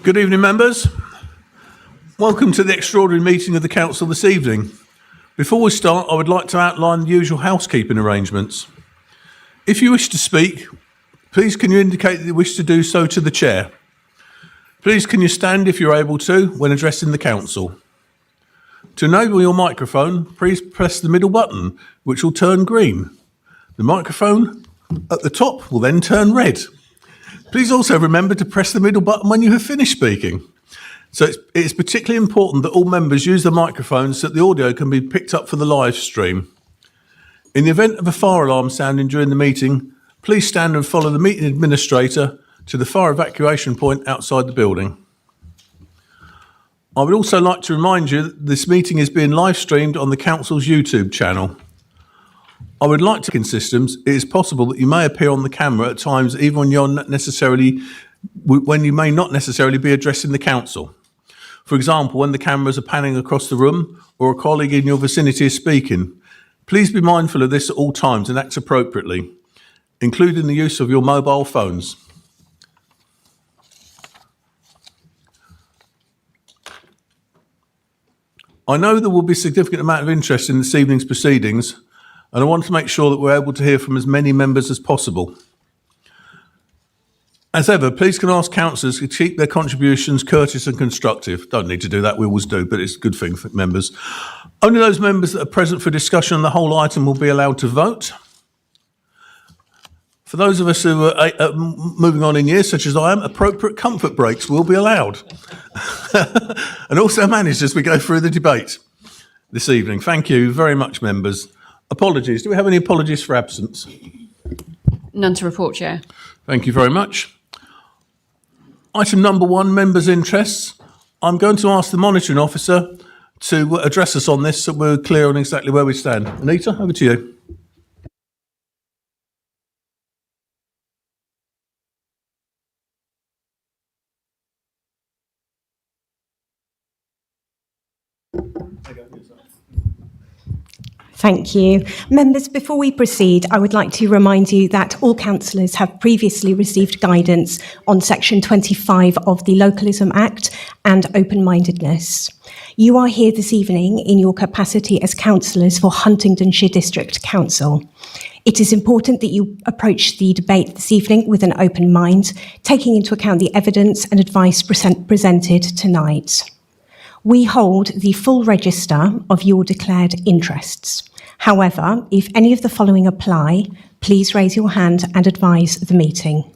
Good evening, members. Welcome to the extraordinary meeting of the Council this evening. Before we start, I would like to outline the usual housekeeping arrangements. If you wish to speak, please can you indicate that you wish to do so to the Chair. Please can you stand if you're able to when addressing the Council. To enable your microphone, please press the middle button, which will turn green. The microphone at the top will then turn red. Please also remember to press the middle button when you have finished speaking. So it's particularly important that all members use the microphones so that the audio can be picked up for the live stream. In the event of a fire alarm sounding during the meeting, please stand and follow the meeting administrator to the fire evacuation point outside the building. I would also like to remind you that this meeting is being live streamed on the Council's YouTube channel. I would like to systems. It is possible that you may appear on the camera at times even when you may not necessarily be addressing the Council. For example, when the cameras are panning across the room or a colleague in your vicinity is speaking. Please be mindful of this at all times and act appropriately, including the use of your mobile phones. I know there will be a significant amount of interest in this evening's proceedings, and I want to make sure that we're able to hear from as many members as possible. As ever, please can I ask councillors to keep their contributions courteous and constructive. Don't need to do that, we always do, but it's a good thing for members. Only those members that are present for discussion on the whole item will be allowed to vote. For those of us who are moving on in years, such as I am, appropriate comfort breaks will be allowed. And also managed as we go through the debate this evening. Thank you very much, members. Apologies. Do we have any apologies for absence? None to report, Chair. Thank you very much. Item number 1, members' interests. I'm going to ask the monitoring officer to address us on this so we're clear on exactly where we stand. Anita, over to you. Thank you. Members, before we proceed, I would like to remind you that all councillors have previously received guidance on Section 25 of the Localism Act and open-mindedness. You are here this evening in your capacity as councillors for Huntingdonshire District Council. It is important that you approach the debate this evening with an open mind, taking into account the evidence and advice presented tonight. We hold the full register of your declared interests. However, if any of the following apply, please raise your hand and advise the meeting.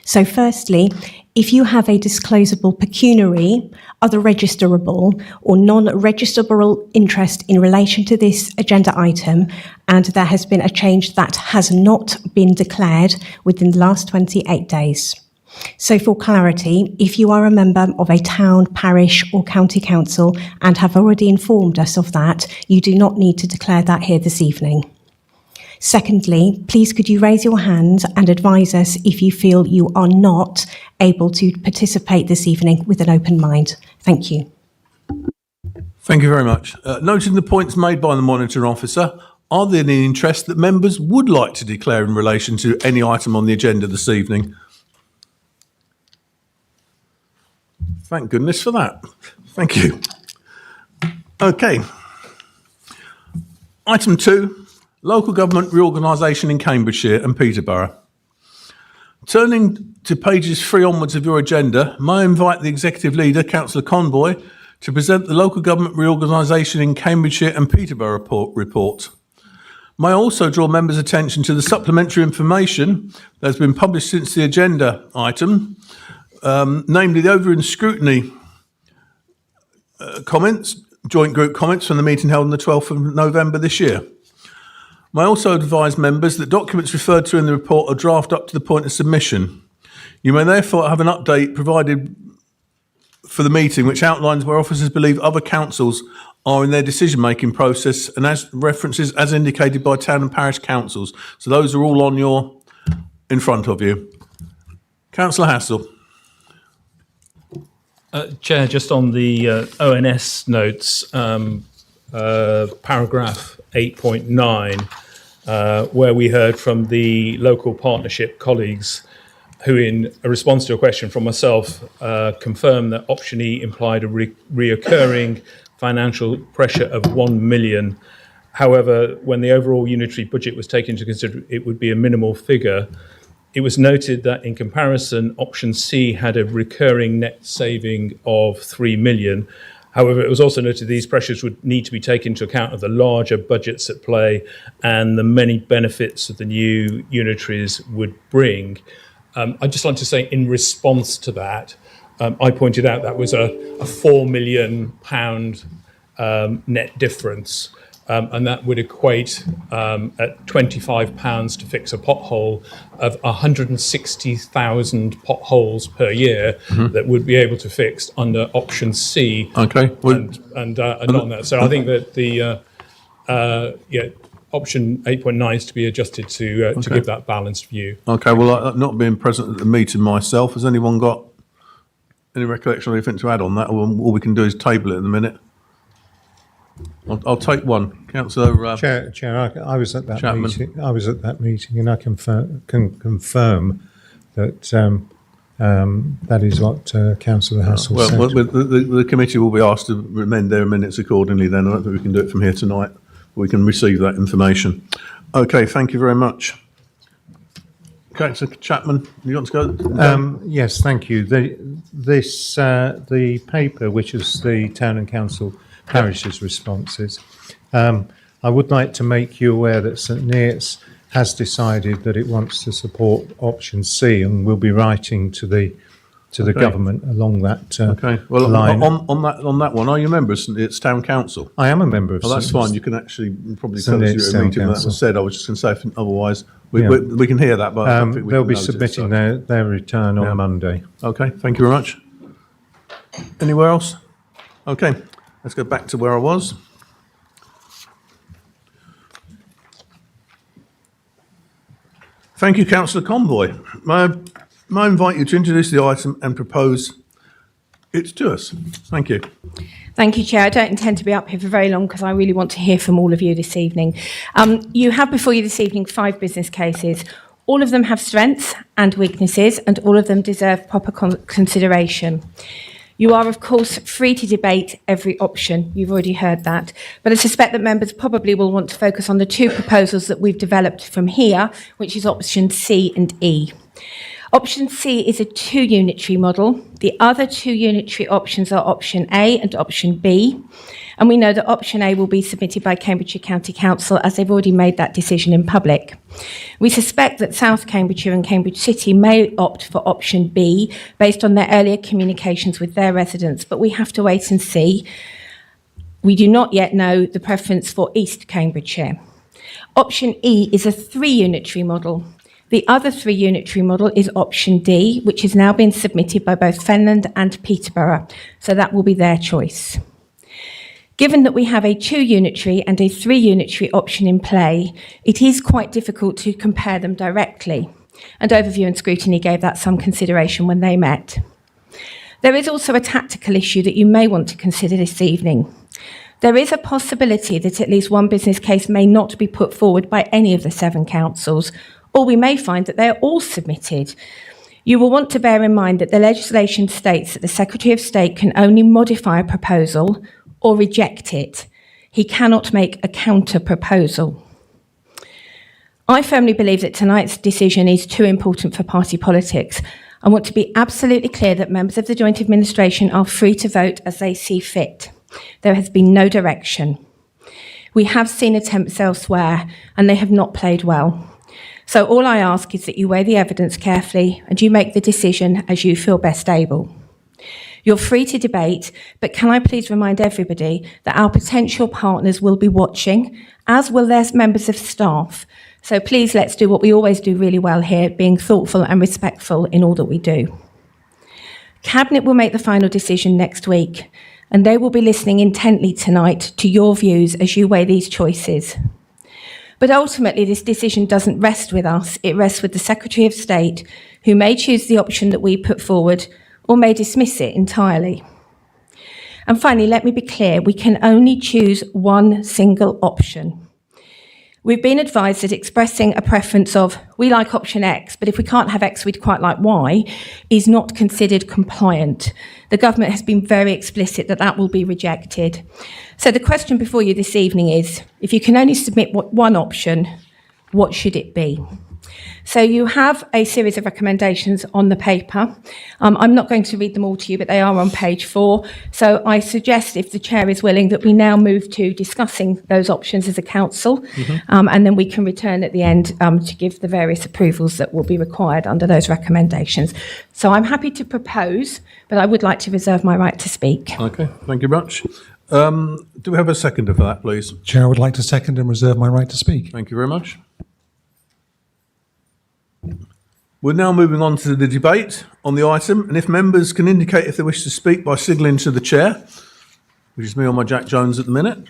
So firstly, if you have a disclosable pecuniary, other registerable or non-registerable interest in relation to this agenda item, and there has been a change that has not been declared within the last 28 days. So for clarity, if you are a member of a town, parish or county council and have already informed us of that, you do not need to declare that here this evening. Secondly, please could you raise your hand and advise us if you feel you are not able to participate this evening with an open mind. Thank you. Thank you very much. Noting the points made by the monitoring officer, are there any interest that members would like to declare in relation to any item on the agenda this evening? Thank goodness for that. Thank you. Okay. Item 2, local government reorganisation in Cambridgeshire and Peterborough. Turning to pages 3 onwards of your agenda, may I invite the Executive Leader, Councillor Conboy, to present the local government reorganisation in Cambridgeshire and Peterborough report. May I also draw members' attention to the supplementary information that has been published since the agenda item, namely the over scrutiny comments, joint group comments from the meeting held on the 12th of November this year. May I also advise members that documents referred to in the report are draft up to the point of submission. You may therefore have an update provided for the meeting which outlines where officers believe other councils are in their decision-making process and as references as indicated by town and parish councils. So those are all in front of you. Councillor Hassel. Chair, just on the ONS notes, paragraph 8.9, where we heard from the local partnership colleagues who, in a response to a question from myself, confirmed that option E implied a reoccurring financial pressure of 1 million. However, when the overall unitary budget was taken into consideration, it would be a minimal figure. It was noted that in comparison, option C had a recurring net saving of 3 million. However, it was also noted these pressures would need to be taken into account of the larger budgets at play and the many benefits that the new unitaries would bring. I'd just like to say, in response to that, I pointed out that was a £4 million net difference. And that would equate at £25 to fix a pothole of 160,000 potholes per year that would be able to fix under option C. Okay. And on that. So I think that the option 8.9 is to be adjusted to give that balanced view. Okay, well, not being present at the meeting myself, has anyone got any recollection or anything to add on that? Or all we can do is table it in a minute. I'll take one. Councillor Chair, I was at that Chapman. meeting. I was at that meeting, and I can confirm that that is what Councillor Hassel Well, said. the committee will be asked to amend their minutes accordingly then. I don't think we can do it from here tonight. We can receive that information. Okay, thank you very much. Councillor Chapman, you want to go? Yes, thank you. The paper, which is the Town and Council Parishes responses, I would like to make you aware that St Neots has decided that it wants to support option C, and will be writing to the government along that Okay. Well, line. on that one, are you a member of St Neots Town Council? I am a member of Well, that's St. fine. You can actually probably St. tell us Neots you're at a Town meeting when that Council. was said. I was just going to say, otherwise, we can hear that, but I don't think we They'll can be notice, submitting so. their return on Yeah. Monday. Okay, thank you very much. Anywhere else? Okay, let's go back to where I was. Thank you, Councillor Convoy. May I invite you to introduce the item and propose it to us? Thank you. Thank you, Chair. I don't intend to be up here for very long because I really want to hear from all of you this evening. You have before you this evening 5 business cases. All of them have strengths and weaknesses, and all of them deserve proper consideration. You are, of course, free to debate every option. You've already heard that. But I suspect that members probably will want to focus on the 2 proposals that we've developed from here, which is option C and E. Option C is a 2-unitary model. The other 2 unitary options are option A and option B. And we know that option A will be submitted by Cambridgeshire County Council, as they've already made that decision in public. We suspect that South Cambridgeshire and Cambridge City may opt for option B based on their earlier communications with their residents, but we have to wait and see. We do not yet know the preference for East Cambridgeshire. Option E is a 3-unitary model. The other 3-unitary model is option D, which has now been submitted by both Fenland and Peterborough, so that will be their choice. Given that we have a 2-unitary and a 3-unitary option in play, it is quite difficult to compare them directly, and Overview and Scrutiny gave that some consideration when they met. There is also a tactical issue that you may want to consider this evening. There is a possibility that at least one business case may not be put forward by any of the 7 councils, or we may find that they are all submitted. You will want to bear in mind that the legislation states that the Secretary of State can only modify a proposal or reject it. He cannot make a counter-proposal. I firmly believe that tonight's decision is too important for party politics. I want to be absolutely clear that members of the Joint Administration are free to vote as they see fit. There has been no direction. We have seen attempts elsewhere, and they have not played well. So all I ask is that you weigh the evidence carefully and you make the decision as you feel best able. You're free to debate, but can I please remind everybody that our potential partners will be watching, as will their members of staff. So please let's do what we always do really well here, being thoughtful and respectful in all that we do. Cabinet will make the final decision next week, and they will be listening intently tonight to your views as you weigh these choices. But ultimately, this decision doesn't rest with us. It rests with the Secretary of State, who may choose the option that we put forward or may dismiss it entirely. And finally, let me be clear, we can only choose one single option. We've been advised that expressing a preference of, we like option X, but if we can't have X, we'd quite like Y, is not considered compliant. The government has been very explicit that that will be rejected. So the question before you this evening is, if you can only submit one option, what should it be? So you have a series of recommendations on the paper. I'm not going to read them all to you, but they are on page 4. So I suggest, if the chair is willing, that we now move to discussing those options as a council, and then we can return at the end to give the various approvals that will be required under those recommendations. So I'm happy to propose, but I would like to reserve my right to speak. Okay, thank you much. Do we have a seconder for that, please? Chair, I would like to second and reserve my right to speak. Thank you very much. We're now moving on to the debate on the item, and if members can indicate if they wish to speak by signalling to the chair, which is me on my Jack Jones at the minute,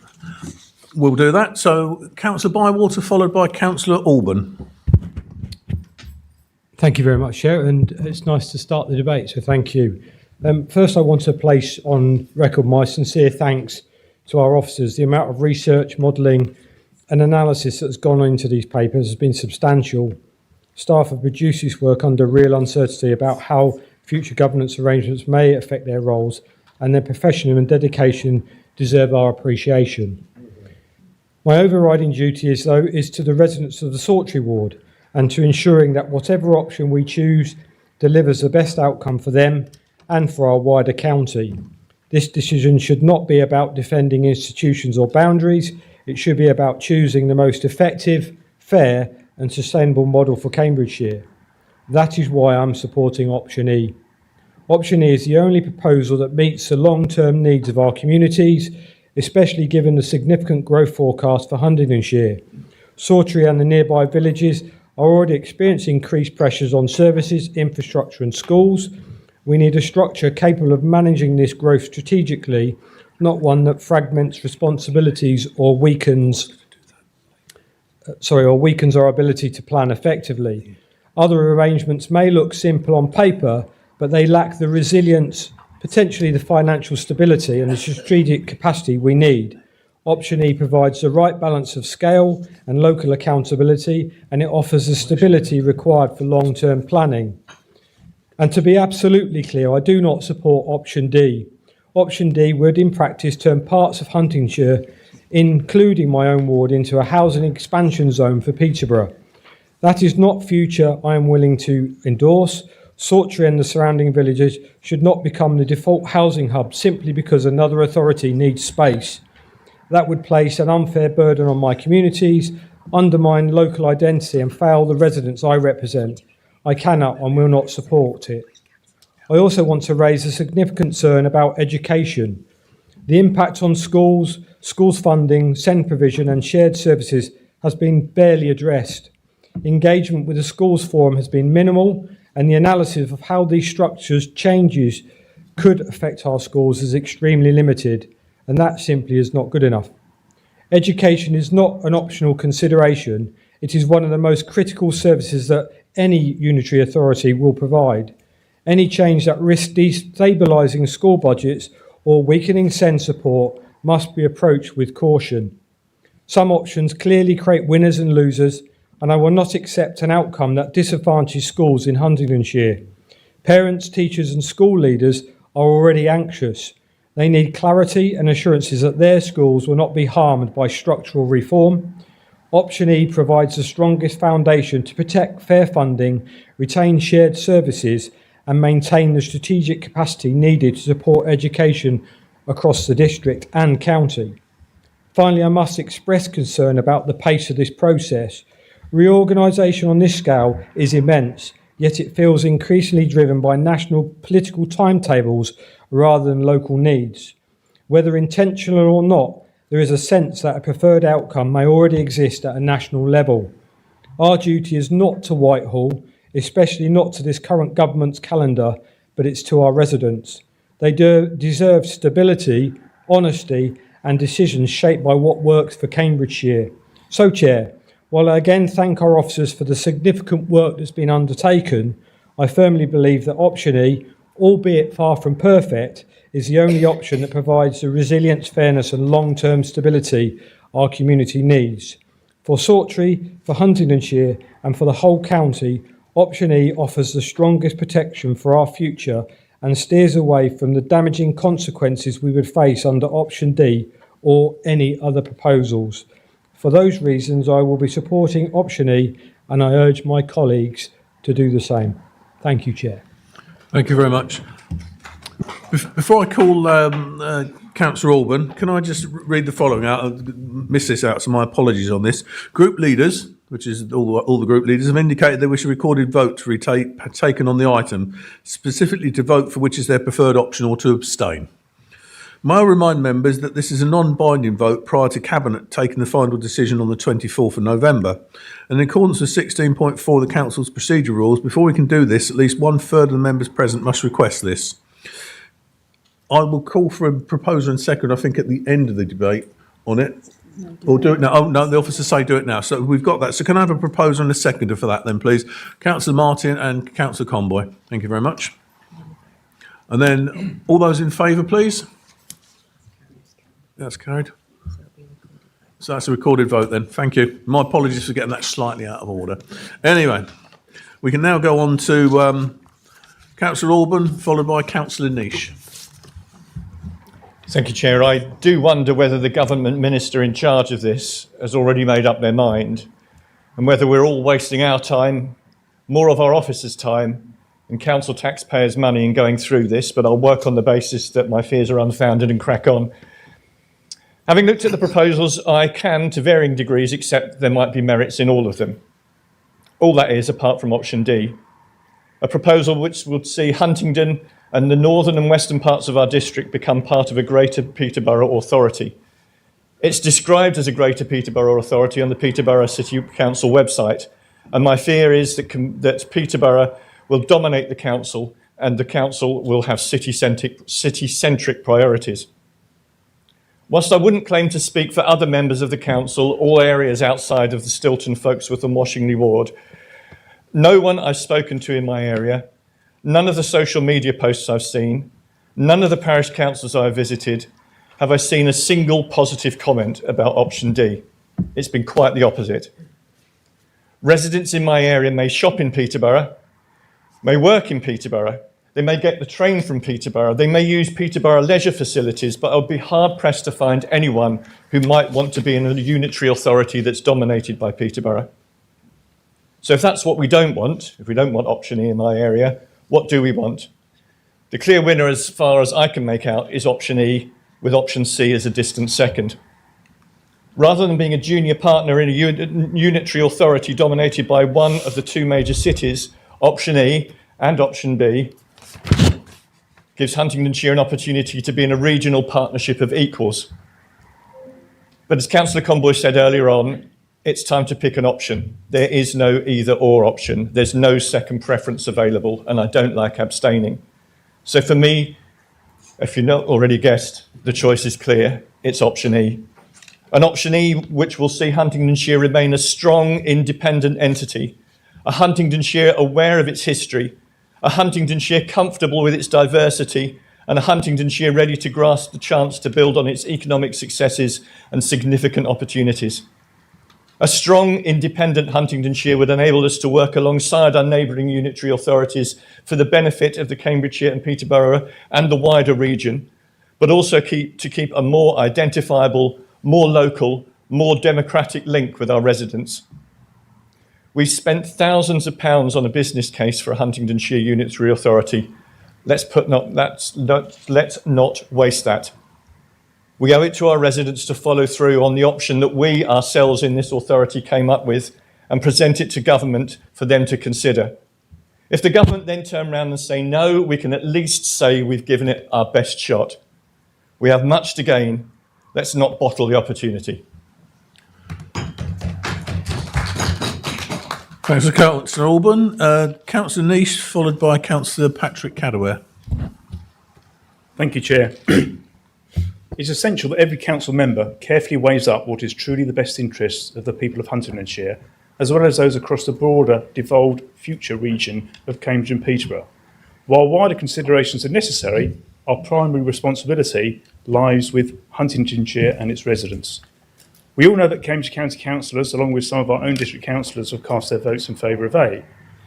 we'll do that. So, Councillor Bywater, followed by Councillor Alban. Thank you very much, Chair, and it's nice to start the debate, so thank you. First, I want to place on record my sincere thanks to our officers. The amount of research, modelling and analysis that's gone into these papers has been substantial. Staff have produced this work under real uncertainty about how future governance arrangements may affect their roles, and their professionalism and dedication deserve our appreciation. My overriding duty is to the residents of the Sawtry ward, and to ensuring that whatever option we choose delivers the best outcome for them and for our wider county. This decision should not be about defending institutions or boundaries. It should be about choosing the most effective, fair and sustainable model for Cambridgeshire. That is why I'm supporting option E. Option E is the only proposal that meets the long-term needs of our communities, especially given the significant growth forecast for Huntingdonshire. Sawtry and the nearby villages are already experiencing increased pressures on services, infrastructure and schools. We need a structure capable of managing this growth strategically, not one that fragments responsibilities or weakens our ability to plan effectively. Other arrangements may look simple on paper, but they lack the resilience, potentially the financial stability and the strategic capacity we need. Option E provides the right balance of scale and local accountability, and it offers the stability required for long-term planning. And to be absolutely clear, I do not support option D. Option D would in practice turn parts of Huntingdonshire, including my own ward, into a housing expansion zone for Peterborough. That is not future I am willing to endorse. Sawtry and the surrounding villages should not become the default housing hub simply because another authority needs space. That would place an unfair burden on my communities, undermine local identity and fail the residents I represent. I cannot and will not support it. I also want to raise a significant concern about education. The impact on schools funding, SEND provision and shared services has been barely addressed. Engagement with the schools forum has been minimal, and the analysis of how these structures changes could affect our schools is extremely limited, and that simply is not good enough. Education is not an optional consideration. It is one of the most critical services that any unitary authority will provide. Any change that risks destabilising school budgets or weakening SEND support must be approached with caution. Some options clearly create winners and losers, and I will not accept an outcome that disadvantages schools in Huntingdonshire. Parents, teachers and school leaders are already anxious. They need clarity and assurances that their schools will not be harmed by structural reform. Option E provides the strongest foundation to protect fair funding, retain shared services and maintain the strategic capacity needed to support education across the district and county. Finally, I must express concern about the pace of this process. Reorganisation on this scale is immense, yet it feels increasingly driven by national political timetables rather than local needs. Whether intentional or not, there is a sense that a preferred outcome may already exist at a national level. Our duty is not to Whitehall, especially not to this current government's calendar, but it's to our residents. They deserve stability, honesty and decisions shaped by what works for Cambridgeshire. So, Chair, while I again thank our officers for the significant work that's been undertaken, I firmly believe that option E, albeit far from perfect, is the only option that provides the resilience, fairness and long-term stability our community needs. For Sawtry, for Huntingdonshire, and for the whole county, option E offers the strongest protection for our future and steers away from the damaging consequences we would face under option D or any other proposals. For those reasons, I will be supporting option E, and I urge my colleagues to do the same. Thank you, Chair. Thank you very much. Before I call Councillor Alban, can I just read the following out? I missed this out, so my apologies on this. Group leaders, which is all the group leaders, have indicated they wish a recorded vote to be taken on the item, specifically to vote for which is their preferred option or to abstain. May I remind members that this is a non-binding vote prior to Cabinet taking the final decision on the 24th of November. And in accordance with 16.4 of the Council's procedure rules, before we can do this, at least 1/3 of the members present must request this. I will call for a proposer and second, I think, at the end of the debate on it. Or do it now. Oh, no, the officers say do it now. So we've got that. So can I have a proposer and a seconder for that then, please? Councillor Martin and Councillor Conboy. Thank you very much. And then all those in favour, please? That's carried. So that's a recorded vote then. Thank you. My apologies for getting that slightly out of order. Anyway, we can now go on to Councillor Alban, followed by Councillor Niche. Thank you, Chair. I do wonder whether the government minister in charge of this has already made up their mind and whether we're all wasting our time, more of our officers' time and council taxpayers' money in going through this, but I'll work on the basis that my fears are unfounded and crack on. Having looked at the proposals, I can, to varying degrees, accept there might be merits in all of them. All that is, apart from option D, a proposal which would see Huntingdon and the northern and western parts of our district become part of a Greater Peterborough Authority. It's described as a Greater Peterborough Authority on the Peterborough City Council website, and my fear is that Peterborough will dominate the council and the council will have city-centric priorities. Whilst I wouldn't claim to speak for other members of the council or areas outside of the Stilton, Folkesworth and Washingley ward, no one I've spoken to in my area, none of the social media posts I've seen, none of the parish councils I've visited, have I seen a single positive comment about option D. It's been quite the opposite. Residents in my area may shop in Peterborough, may work in Peterborough, they may get the train from Peterborough, they may use Peterborough leisure facilities, but I'll be hard-pressed to find anyone who might want to be in a unitary authority that's dominated by Peterborough. So if that's what we don't want, if we don't want option E in my area, what do we want? The clear winner, as far as I can make out, is option E, with option C as a distant second. Rather than being a junior partner in a unitary authority dominated by one of the two major cities, option E and option B gives Huntingdonshire an opportunity to be in a regional partnership of equals. But as Councillor Conboy said earlier on, it's time to pick an option. There is no either or option. There's no second preference available, and I don't like abstaining. So for me, if you've not already guessed, the choice is clear. It's option E. An option E which will see Huntingdonshire remain a strong, independent entity, a Huntingdonshire aware of its history, a Huntingdonshire comfortable with its diversity, and a Huntingdonshire ready to grasp the chance to build on its economic successes and significant opportunities. A strong, independent Huntingdonshire would enable us to work alongside our neighbouring unitary authorities for the benefit of the Cambridgeshire and Peterborough and the wider region, but also to keep a more identifiable, more local, more democratic link with our residents. We've spent thousands of pounds on a business case for a Huntingdonshire unitary authority. Let's not waste that. We owe it to our residents to follow through on the option that we ourselves in this authority came up with and present it to government for them to consider. If the government then turn around and say no, we can at least say we've given it our best shot. We have much to gain. Let's not bottle the opportunity. Thanks to Councillor Alban. Councillor Niche, followed by Councillor Patrick Cadwell. Thank you, Chair. It's essential that every council member carefully weighs up what is truly the best interests of the people of Huntingdonshire, as well as those across the broader, devolved future region of Cambridge and Peterborough. While wider considerations are necessary, our primary responsibility lies with Huntingdonshire and its residents. We all know that Cambridge County councillors, along with some of our own district councillors, have cast their votes in favour of A.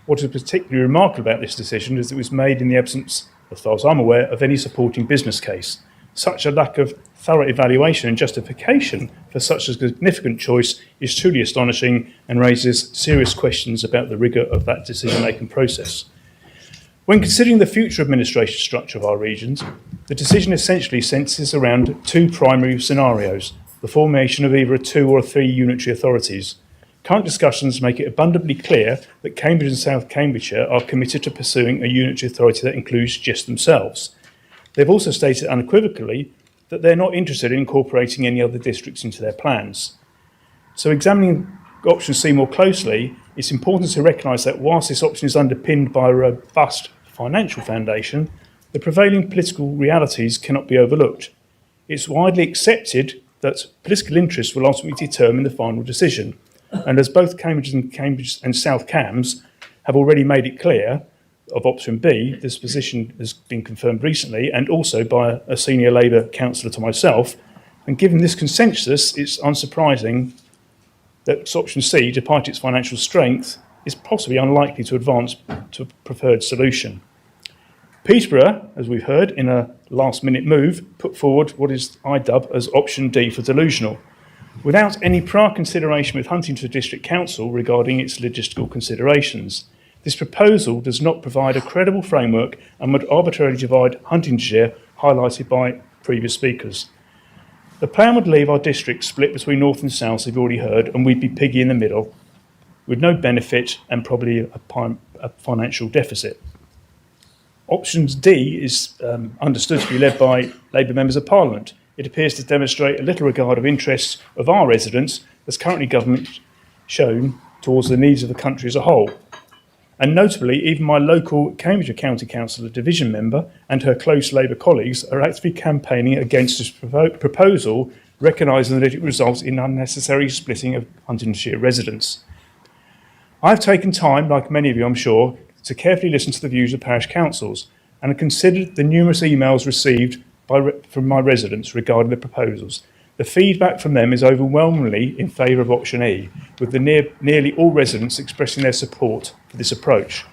What is particularly remarkable about this decision is that it was made in the absence, as far as I'm aware, of any supporting business case. Such a lack of thorough evaluation and justification for such a significant choice is truly astonishing and raises serious questions about the rigour of that decision-making process. When considering the future administration structure of our regions, the decision essentially centres around two primary scenarios: the formation of either a 2 or 3 unitary authorities. Current discussions make it abundantly clear that Cambridge and South Cambridgeshire are committed to pursuing a unitary authority that includes just themselves. They've also stated unequivocally that they're not interested in incorporating any other districts into their plans. So examining option C more closely, it's important to recognise that whilst this option is underpinned by a robust financial foundation, the prevailing political realities cannot be overlooked. It's widely accepted that political interests will ultimately determine the final decision. And as both Cambridge and South Cambs have already made it clear, of option B, this position has been confirmed recently, and also by a senior Labour councillor to myself. And given this consensus, it's unsurprising that option C, despite its financial strength, is possibly unlikely to advance to a preferred solution. Peterborough, as we've heard, in a last-minute move, put forward what is I dub as option D for delusional, without any prior consideration with Huntingdon District Council regarding its logistical considerations. This proposal does not provide a credible framework and would arbitrarily divide Huntingdonshire, highlighted by previous speakers. The plan would leave our district split between north and south, as you've already heard, and we'd be piggy in the middle, with no benefit and probably a financial deficit. Option D is understood to be led by Labour members of Parliament. It appears to demonstrate a little regard of interests of our residents, as currently government shown towards the needs of the country as a whole. And notably, even my local Cambridgeshire County Council division member and her close Labour colleagues are actively campaigning against this proposal, recognising that it results in unnecessary splitting of Huntingdonshire residents. I've taken time, like many of you I'm sure, to carefully listen to the views of parish councils and have considered the numerous emails received from my residents regarding the proposals. The feedback from them is overwhelmingly in favour of option E, with nearly all residents expressing their support for this approach.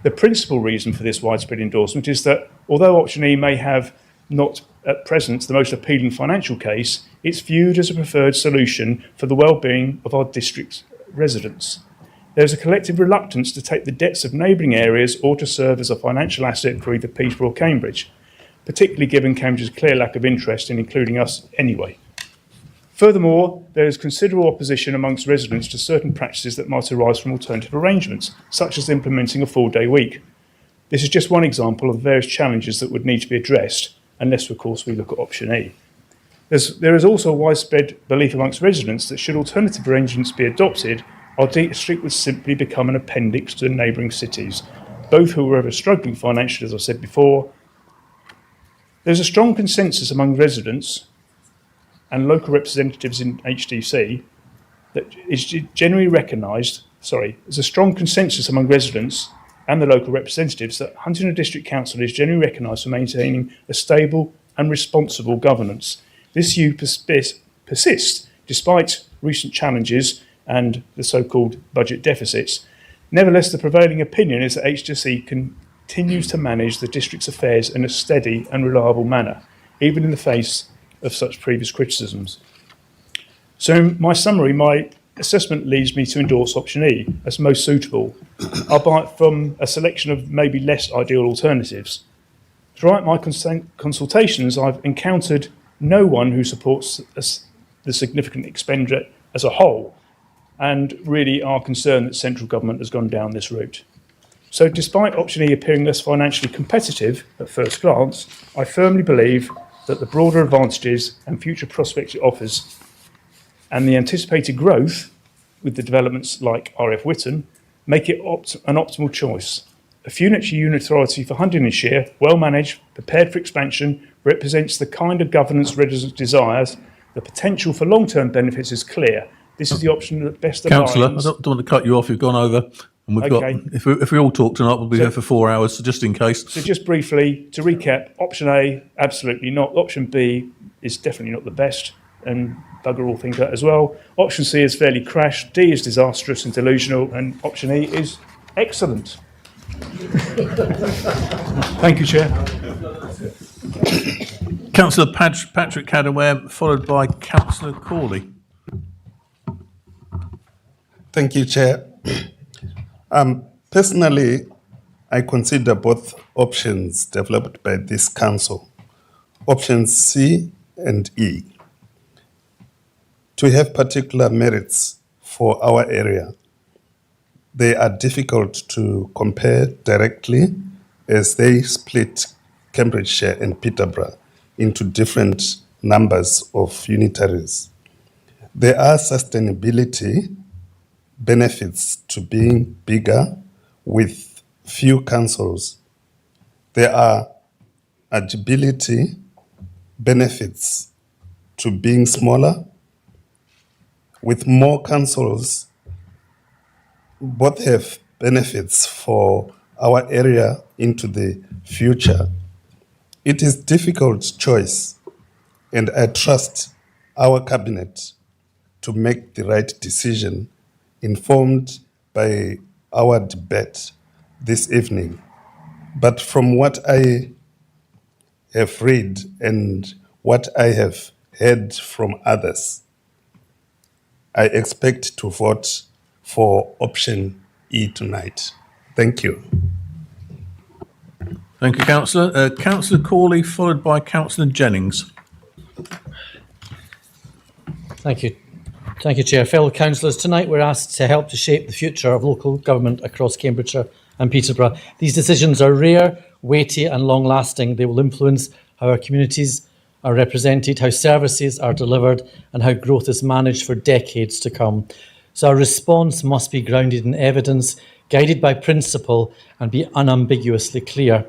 The principal reason for this widespread endorsement is that although option E may have not at present the most appealing financial case, it's viewed as a preferred solution for the well-being of our district's residents. There is a collective reluctance to take the debts of neighbouring areas or to serve as a financial asset for either Peterborough or Cambridge, particularly given Cambridge's clear lack of interest in including us anyway. Furthermore, there is considerable opposition amongst residents to certain practices that might arise from alternative arrangements, such as implementing a 4-day week. This is just one example of the various challenges that would need to be addressed, unless, of course, we look at option E. There is also a widespread belief amongst residents that should alternative arrangements be adopted, our district would simply become an appendix to neighbouring cities, both who were ever struggling financially, as I said before. There's a strong consensus among residents and local representatives in HDC that is generally recognised, there's a strong consensus among residents and the local representatives that Huntingdon District Council is generally recognised for maintaining a stable and responsible governance. This view persists despite recent challenges and the so-called budget deficits. Nevertheless, the prevailing opinion is that HDC continues to manage the district's affairs in a steady and reliable manner, even in the face of such previous criticisms. So in my summary, my assessment leads me to endorse option E as most suitable, albeit from a selection of maybe less ideal alternatives. Throughout my consultations, I've encountered no one who supports the significant expenditure as a whole and really are concerned that central government has gone down this route. So despite option E appearing less financially competitive at first glance, I firmly believe that the broader advantages and future prospects it offers and the anticipated growth with the developments like RF Witton make it an optimal choice. A unitary unit authority for Huntingdonshire, well managed, prepared for expansion, represents the kind of governance residents desires. The potential for long-term benefits is clear. This is the option that best aligns. Councillor, I don't want to cut you off. You've gone over, and we've got. If we all talk tonight, we'll be here for 4 hours. So just in case. So just briefly to recap: option A, absolutely not. Option B is definitely not the best, and bugger all thinker as well. Option C is fairly crash, D is disastrous and delusional, and option E is excellent. Thank you, Chair. Councillor Patrick Cadwell, followed by Councillor Corley. Thank you, Chair. Personally, I consider both options developed by this council, options C and E, to have particular merits for our area. They are difficult to compare directly as they split Cambridgeshire and Peterborough into different numbers of unitaries. There are sustainability benefits to being bigger with few councils. There are agility benefits to being smaller. With more councils, both have benefits for our area into the future. It is a difficult choice, and I trust our cabinet to make the right decision, informed by our debate this evening. But from what I have read and what I have heard from others, I expect to vote for option E tonight. Thank you. Thank you, Councillor. Councillor Corley, followed by Councillor Jennings. Thank you. Thank you, Chair. Fellow councillors, tonight we're asked to help to shape the future of local government across Cambridgeshire and Peterborough. These decisions are rare, weighty and long-lasting. They will influence how our communities are represented, how services are delivered and how growth is managed for decades to come. So our response must be grounded in evidence, guided by principle and be unambiguously clear.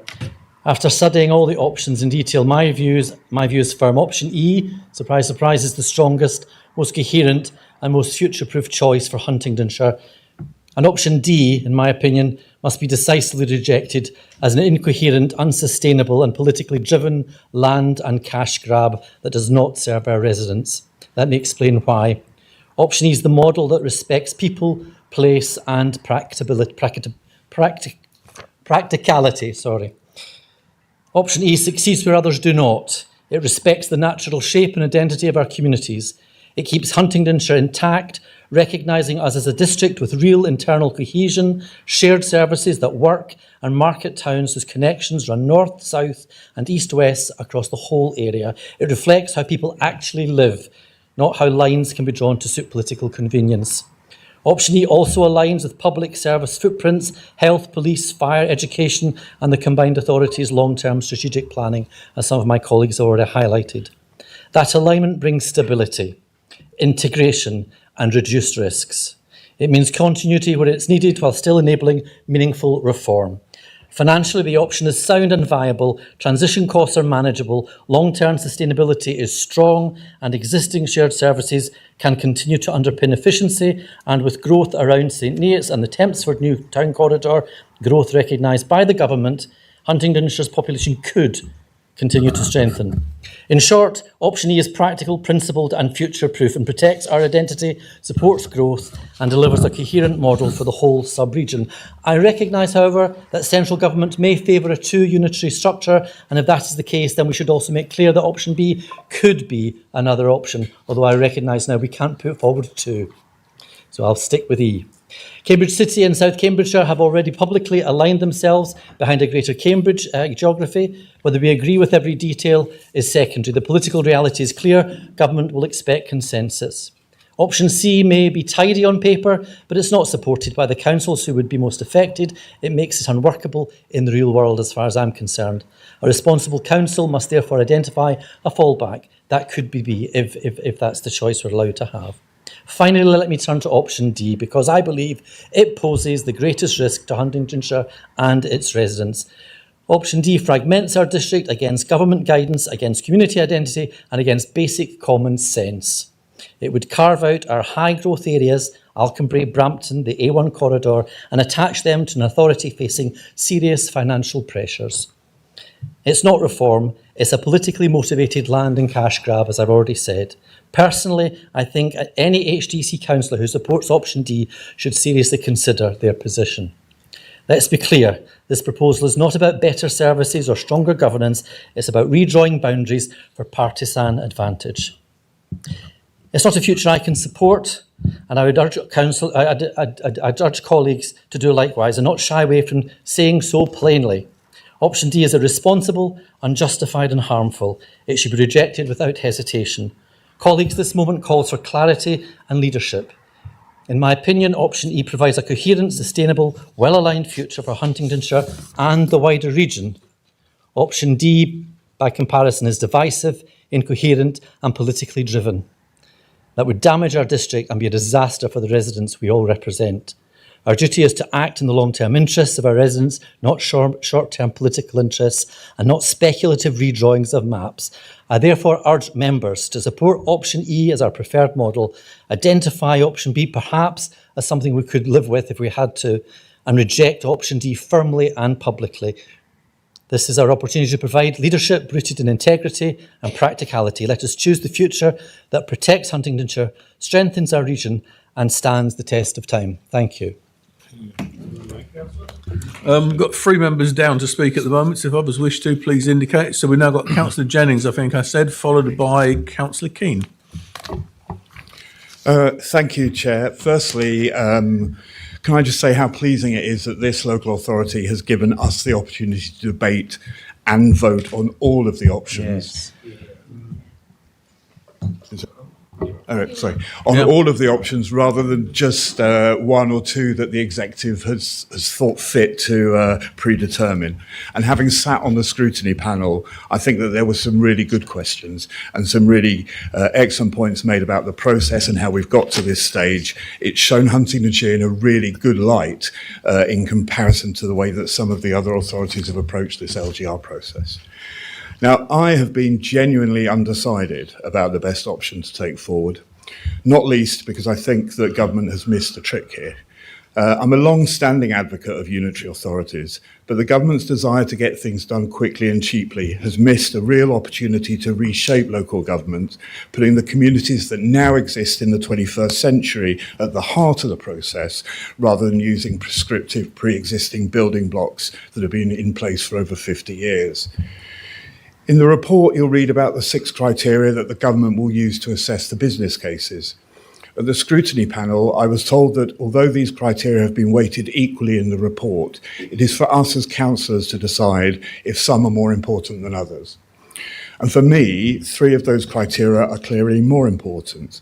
After studying all the options in detail, my view is firm. Option E, surprise, surprise, is the strongest, most coherent and most future-proof choice for Huntingdonshire. And option D, in my opinion, must be decisively rejected as an incoherent, unsustainable and politically driven land and cash grab that does not serve our residents. Let me explain why. Option E is the model that respects people, place and practicality. Option E succeeds where others do not. It respects the natural shape and identity of our communities. It keeps Huntingdonshire intact, recognising us as a district with real internal cohesion, shared services that work, and market towns whose connections run north, south, and east-west across the whole area. It reflects how people actually live, not how lines can be drawn to suit political convenience. Option E also aligns with public service footprints, health, police, fire, education, and the combined authorities' long-term strategic planning, as some of my colleagues have already highlighted. That alignment brings stability, integration and reduced risks. It means continuity where it's needed while still enabling meaningful reform. Financially, the option is sound and viable, transition costs are manageable, long-term sustainability is strong, and existing shared services can continue to underpin efficiency, and with growth around St Neots and the Tempsford new town corridor, growth recognised by the government, Huntingdonshire's population could continue to strengthen. In short, option E is practical, principled and future-proof and protects our identity, supports growth and delivers a coherent model for the whole sub-region. I recognise, however, that central government may favour a two-unitary structure, and if that is the case, then we should also make clear that option B could be another option, although I recognise now we can't put forward two. So I'll stick with E. Cambridge City and South Cambridgeshire have already publicly aligned themselves behind a Greater Cambridge geography. Whether we agree with every detail is secondary. The political reality is clear. Government will expect consensus. Option C may be tidy on paper, but it's not supported by the councils who would be most affected. It makes it unworkable in the real world as far as I'm concerned. A responsible council must therefore identify a fallback. That could be B if that's the choice we're allowed to have. Finally, let me turn to option D, because I believe it poses the greatest risk to Huntingdonshire and its residents. Option D fragments our district against government guidance, against community identity and against basic common sense. It would carve out our high growth areas, Alconbury, Brampton, the A1 corridor, and attach them to an authority facing serious financial pressures. It's not reform, it's a politically motivated land and cash grab, as I've already said. Personally, I think any HDC councillor who supports option D should seriously consider their position. Let's be clear, this proposal is not about better services or stronger governance, it's about redrawing boundaries for partisan advantage. It's not a future I can support, and I would urge I'd urge colleagues to do likewise and not shy away from saying so plainly. Option D is irresponsible, unjustified and harmful. It should be rejected without hesitation. Colleagues, this moment calls for clarity and leadership. In my opinion, option E provides a coherent, sustainable, well-aligned future for Huntingdonshire and the wider region. Option D, by comparison, is divisive, incoherent and politically driven. That would damage our district and be a disaster for the residents we all represent. Our duty is to act in the long-term interests of our residents, not short-term political interests and not speculative redrawings of maps. I therefore urge members to support option E as our preferred model, identify option B perhaps as something we could live with if we had to, and reject option D firmly and publicly. This is our opportunity to provide leadership rooted in integrity and practicality. Let us choose the future that protects Huntingdonshire, strengthens our region and stands the test of time. Thank you. We've got 3 members down to speak at the moment, so if others wish to, please indicate. So we've now got Councillor Jennings, I think I said, followed by Councillor Keane. Thank you, Chair. Firstly, can I just say how pleasing it is that this local authority has given us the opportunity to debate and vote on all of the options. Yes. All of the options, rather than just one or two that the executive has thought fit to predetermine. And having sat on the scrutiny panel, I think that there were some really good questions and some really excellent points made about the process and how we've got to this stage. It's shown Huntingdonshire in a really good light in comparison to the way that some of the other authorities have approached this LGR process. Now, I have been genuinely undecided about the best option to take forward, not least because I think that government has missed a trick here. I'm a long-standing advocate of unitary authorities, but the government's desire to get things done quickly and cheaply has missed a real opportunity to reshape local government, putting the communities that now exist in the 21st century at the heart of the process, rather than using prescriptive pre-existing building blocks that have been in place for over 50 years. In the report, you'll read about the 6 criteria that the government will use to assess the business cases. At the scrutiny panel, I was told that although these criteria have been weighted equally in the report, it is for us as councillors to decide if some are more important than others. And for me, 3 of those criteria are clearly more important.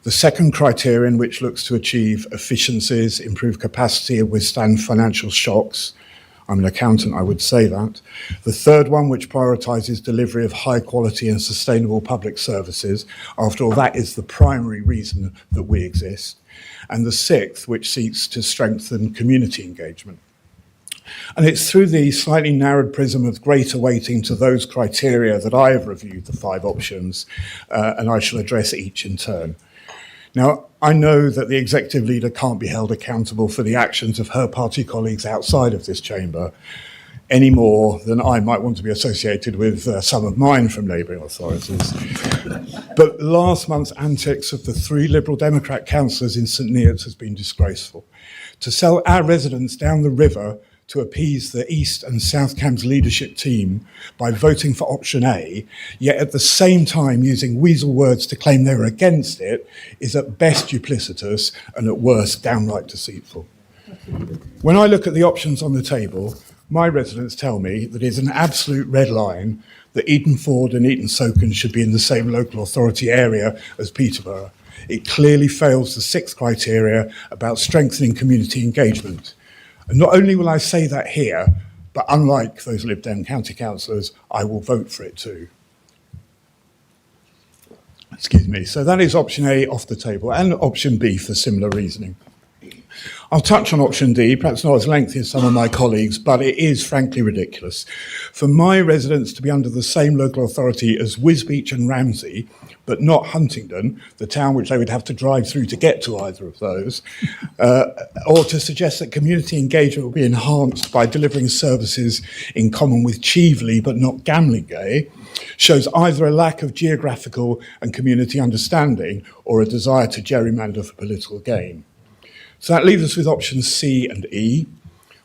The second criterion, which looks to achieve efficiencies, improve capacity and withstand financial shocks. I'm an accountant, I would say that. The third one, which prioritises delivery of high quality and sustainable public services. After all, that is the primary reason that we exist. And the 6th, which seeks to strengthen community engagement. And it's through the slightly narrowed prism of greater weighting to those criteria that I have reviewed the 5 options, and I shall address each in turn. Now, I know that the executive leader can't be held accountable for the actions of her party colleagues outside of this chamber any more than I might want to be associated with some of mine from neighbouring authorities. But last month's antics of the 3 Liberal Democrat councillors in St Neots has been disgraceful. To sell our residents down the river to appease the East and South Cambs leadership team by voting for option A, yet at the same time using weasel words to claim they were against it, is at best duplicitous and at worst downright deceitful. When I look at the options on the table, my residents tell me that it is an absolute red line that Eatonford and Eaton-Soken should be in the same local authority area as Peterborough. It clearly fails the 6th criteria about strengthening community engagement. And not only will I say that here, but unlike those Lib Dem county councillors, I will vote for it too. Excuse me. So that is option A off the table, and option B for similar reasoning. I'll touch on option D, perhaps not as lengthy as some of my colleagues, but it is frankly ridiculous. For my residents to be under the same local authority as Wisbech and Ramsey, but not Huntingdon, the town which they would have to drive through to get to either of those, or to suggest that community engagement will be enhanced by delivering services in common with Cheveley but not Gamlingay, shows either a lack of geographical and community understanding or a desire to gerrymander for political gain. So that leaves us with options C and E.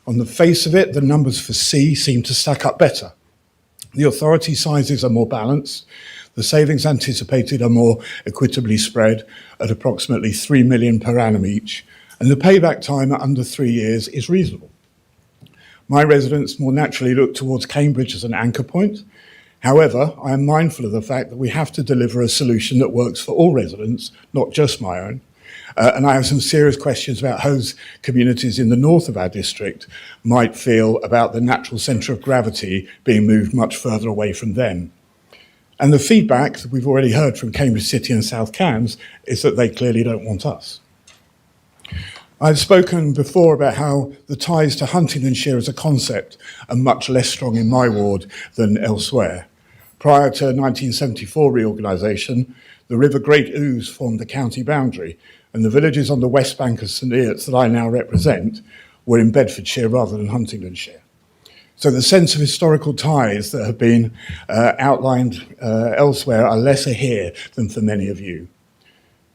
On the face of it, the numbers for C seem to stack up better. The authority sizes are more balanced. The savings anticipated are more equitably spread at approximately 3 million per annum each, and the payback time at under 3 years is reasonable. My residents more naturally look towards Cambridge as an anchor point. However, I am mindful of the fact that we have to deliver a solution that works for all residents, not just my own. And I have some serious questions about how communities in the north of our district might feel about the natural centre of gravity being moved much further away from them. And the feedback that we've already heard from Cambridge City and South Cambs is that they clearly don't want us. I've spoken before about how the ties to Huntingdonshire as a concept are much less strong in my ward than elsewhere. Prior to 1974 reorganisation, the River Great Ouse formed the county boundary, and the villages on the west bank of St Neots that I now represent were in Bedfordshire rather than Huntingdonshire. So the sense of historical ties that have been outlined elsewhere are lesser here than for many of you.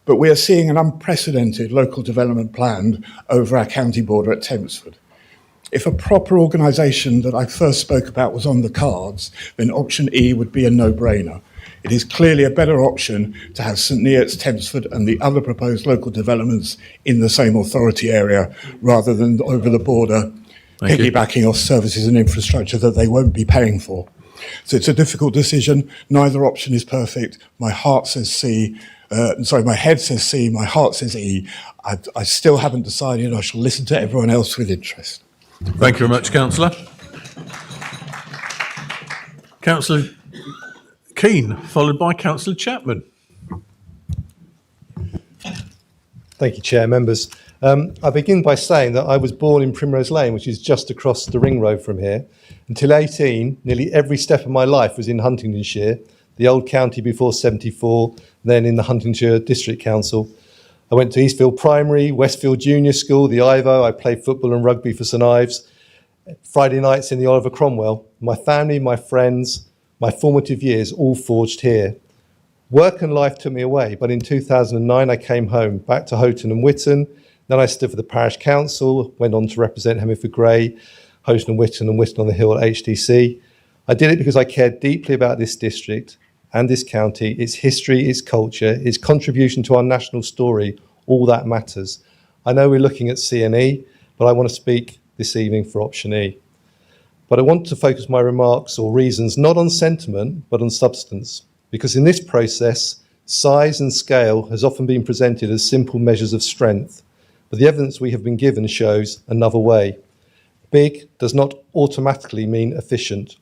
But we are seeing an unprecedented local development planned over our county border at Tempsford. If a proper organisation that I first spoke about was on the cards, then option E would be a no-brainer. It is clearly a better option to have St Neots, Tempsford and the other proposed local developments in the same authority area rather than over the border, piggybacking off services and infrastructure that they won't be paying for. So it's a difficult decision. Neither option is perfect. My heart says C. My head says C, my heart says E. I still haven't decided. I shall listen to everyone else with interest. Thank you very much, Councillor. Councillor Keane, followed by Councillor Chapman. Thank you, Chair, members. I begin by saying that I was born in Primrose Lane, which is just across the ring road from here. Until 18, nearly every step of my life was in Huntingdonshire, the old county before 74, then in the Huntingdonshire District Council. I went to Eastfield Primary, Westfield Junior School, the Ivo. I played football and rugby for St Ives. Friday nights in the Oliver Cromwell. My family, my friends, my formative years all forged here. Work and life took me away, but in 2009 I came home, back to Houghton and Witton. Then I stood for the Parish Council, went on to represent Hemmingford Grey, Houghton and Witton on the Hill at HDC. I did it because I cared deeply about this district and this county, its history, its culture, its contribution to our national story, all that matters. I know we're looking at C and E, but I want to speak this evening for option E. But I want to focus my remarks or reasons not on sentiment, but on substance, because in this process, size and scale has often been presented as simple measures of strength, but the evidence we have been given shows another way. Big does not automatically mean efficient.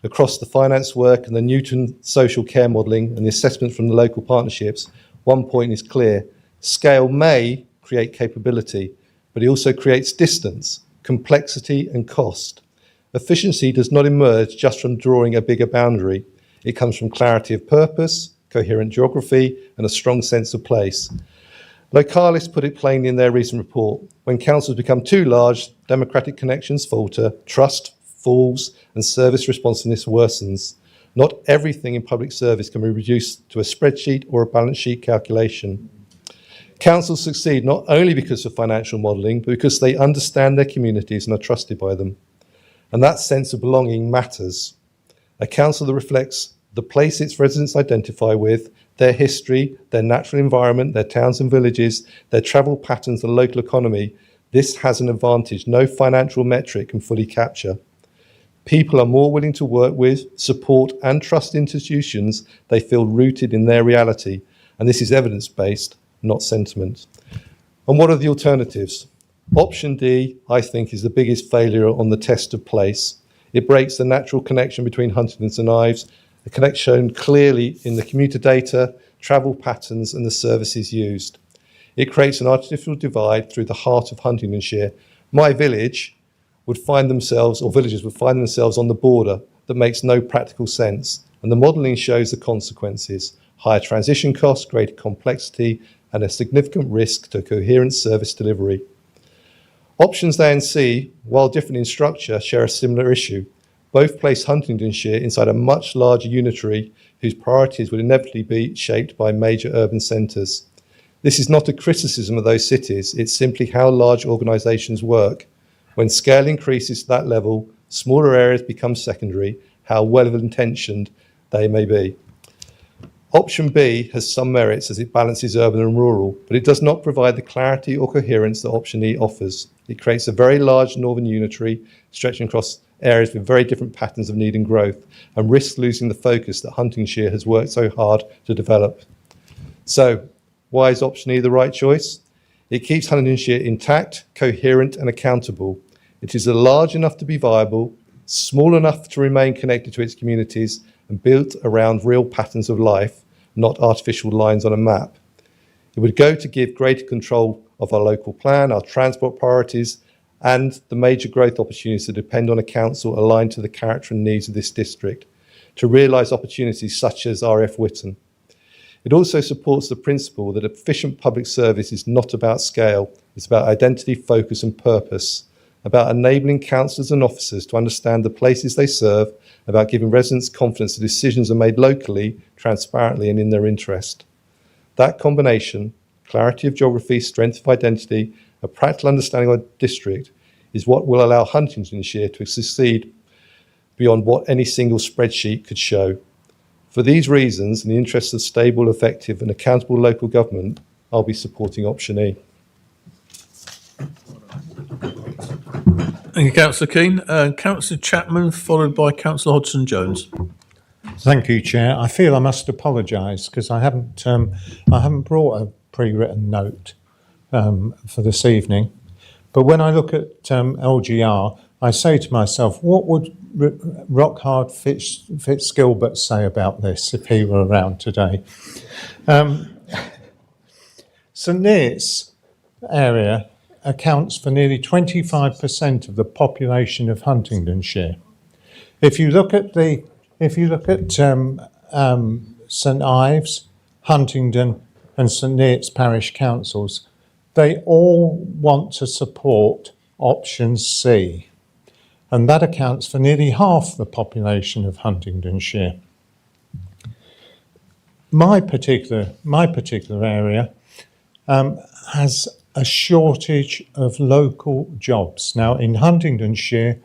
Across the finance work and the Newton social care modelling and the assessment from the local partnerships, one point is clear. Scale may create capability, but it also creates distance, complexity and cost. Efficiency does not emerge just from drawing a bigger boundary. It comes from clarity of purpose, coherent geography and a strong sense of place. Localis put it plainly in their recent report. When councils become too large, democratic connections falter, trust falls and service responsiveness worsens. Not everything in public service can be reduced to a spreadsheet or a balance sheet calculation. Councils succeed not only because of financial modelling, but because they understand their communities and are trusted by them. And that sense of belonging matters. A council that reflects the place its residents identify with, their history, their natural environment, their towns and villages, their travel patterns and local economy, this has an advantage no financial metric can fully capture. People are more willing to work with, support and trust institutions they feel rooted in their reality. And this is evidence-based, not sentiment. And what are the alternatives? Option D, I think, is the biggest failure on the test of place. It breaks the natural connection between Huntingdon and St Ives, a connection shown clearly in the commuter data, travel patterns and the services used. It creates an artificial divide through the heart of Huntingdonshire. My village would find themselves, or villages would find themselves on the border that makes no practical sense. And the modelling shows the consequences: higher transition costs, greater complexity, and a significant risk to coherent service delivery. Options A and C, while different in structure, share a similar issue. Both place Huntingdonshire inside a much larger unitary whose priorities would inevitably be shaped by major urban centres. This is not a criticism of those cities, it's simply how large organisations work. When scale increases to that level, smaller areas become secondary, how well-intentioned they may be. Option B has some merits as it balances urban and rural, but it does not provide the clarity or coherence that option E offers. It creates a very large northern unitary stretching across areas with very different patterns of need and growth, and risks losing the focus that Huntingdonshire has worked so hard to develop. So, why is option E the right choice? It keeps Huntingdonshire intact, coherent and accountable. It is large enough to be viable, small enough to remain connected to its communities, and built around real patterns of life, not artificial lines on a map. It would go to give greater control of our local plan, our transport priorities, and the major growth opportunities that depend on a council aligned to the character and needs of this district, to realise opportunities such as RF Whitton. It also supports the principle that efficient public service is not about scale, it's about identity, focus and purpose, about enabling councillors and officers to understand the places they serve, about giving residents confidence that decisions are made locally, transparently and in their interest. That combination, clarity of geography, strength of identity, a practical understanding of a district, is what will allow Huntingdonshire to succeed beyond what any single spreadsheet could show. For these reasons, in the interests of stable, effective and accountable local government, I'll be supporting option E. Thank you, Councillor Keane. Councillor Chapman, followed by Councillor Hodgson-Jones. Thank you, Chair. I feel I must apologise because I haven't brought a pre-written note for this evening. But when I look at LGR, I say to myself, what would Rockhard Fitzgilbert say about this if he were around today? St Neots area accounts for nearly 25% of the population of Huntingdonshire. If you look at St Ives, Huntingdon and St Neots parish councils, they all want to support option C, and that accounts for nearly half the population of Huntingdonshire. My particular area has a shortage of local jobs. Now, in Huntingdonshire,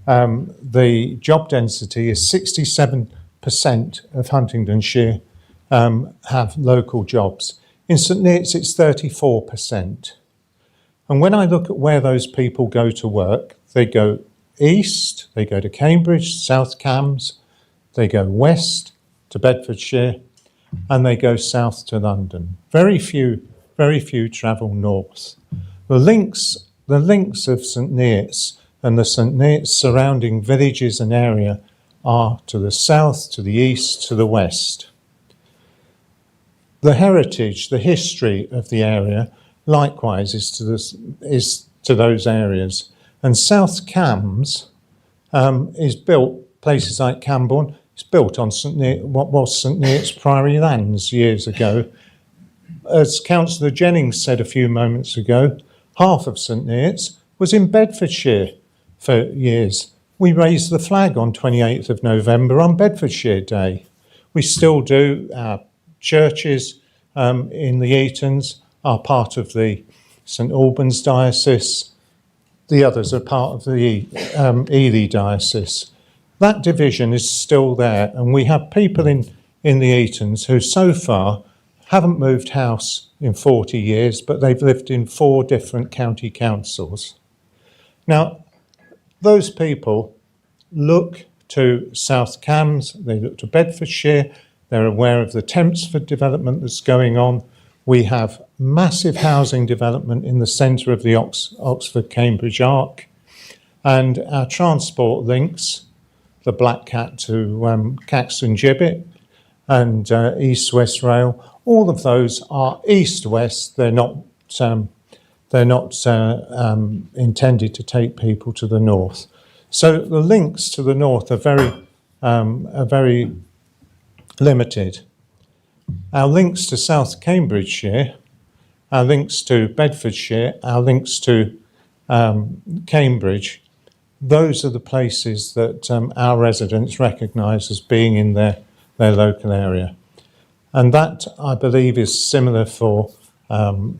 the job density is 67% of Huntingdonshire have local jobs. In St Neots, it's 34%. And when I look at where those people go to work, they go east, they go to Cambridge, South Cambs, they go west to Bedfordshire, and they go south to London. Very few travel north. The links of St Neots and the St Neots surrounding villages and area are to the south, to the east, to the west. The heritage, the history of the area, likewise, is to those areas. And South Cambs is built, places like Camborne, it's built on what was St Neots Priory lands years ago. As Councillor Jennings said a few moments ago, half of St Neots was in Bedfordshire for years. We raised the flag on 28th of November on Bedfordshire Day. We still do. Our churches in the Eatons are part of the St Albans Diocese. The others are part of the Ely Diocese. That division is still there, and we have people in the Eatons who so far haven't moved house in 40 years, but they've lived in 4 different county councils. Now, those people look to South Cambs, they look to Bedfordshire, they're aware of the Tempsford development that's going on. We have massive housing development in the centre of the Oxford-Cambridge Arc, and our transport links, the Black Cat to Caxton Gibbet and East-West Rail, all of those are east-west, they're not intended to take people to the north. So the links to the north are very limited. Our links to South Cambridgeshire, our links to Bedfordshire, our links to Cambridge, those are the places that our residents recognise as being in their local area. And that, I believe, is similar for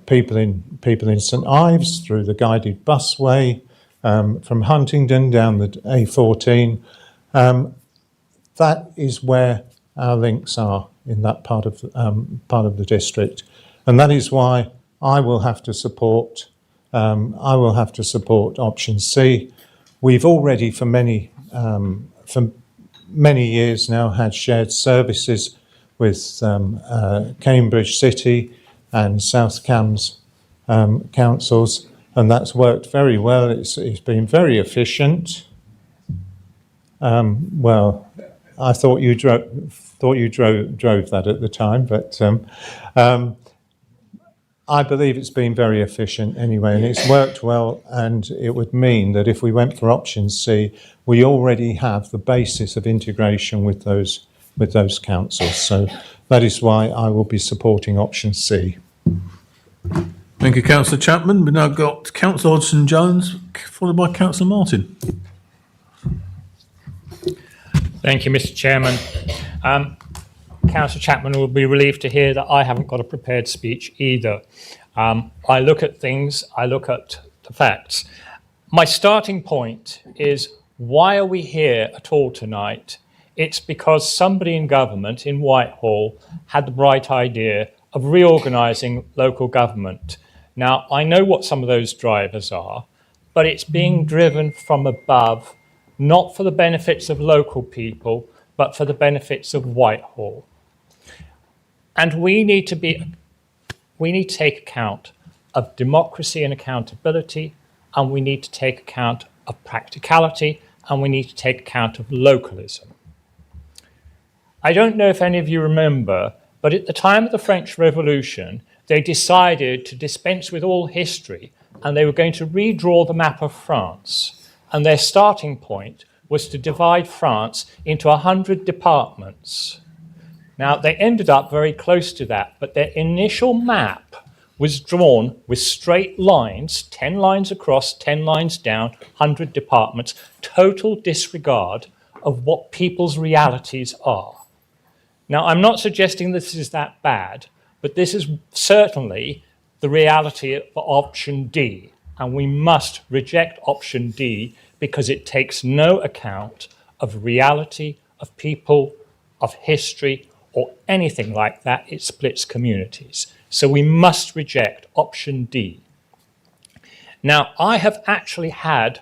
people in St Ives through the guided busway, from Huntingdon down the A14. That is where our links are in that part of the district, and that is why I will have to support option C. We've already for many years now had shared services with Cambridge City and South Cambs councils, and that's worked very well. It's been very efficient. Well, I thought you drove that at the time, but I believe it's been very efficient anyway, and it's worked well. And it would mean that if we went for option C, we already have the basis of integration with those councils. So that is why I will be supporting option C. Thank you, Councillor Chapman. We've now got Councillor Hodgson-Jones, followed by Councillor Martin. Thank you, Mr. Chairman. Councillor Chapman will be relieved to hear that I haven't got a prepared speech either. I look at things, I look at the facts. My starting point is, why are we here at all tonight? It's because somebody in government in Whitehall had the bright idea of reorganising local government. Now, I know what some of those drivers are, but it's being driven from above, not for the benefits of local people, but for the benefits of Whitehall. And we need to take account of democracy and accountability, and we need to take account of practicality, and we need to take account of localism. I don't know if any of you remember, but at the time of the French Revolution, they decided to dispense with all history, and they were going to redraw the map of France. And their starting point was to divide France into 100 departments. Now, they ended up very close to that, but their initial map was drawn with straight lines, 10 lines across, 10 lines down, 100 departments, total disregard of what people's realities are. Now, I'm not suggesting this is that bad, but this is certainly the reality of option D, and we must reject option D because it takes no account of reality, of people, of history, or anything like that. It splits communities. So we must reject option D. Now, I have actually had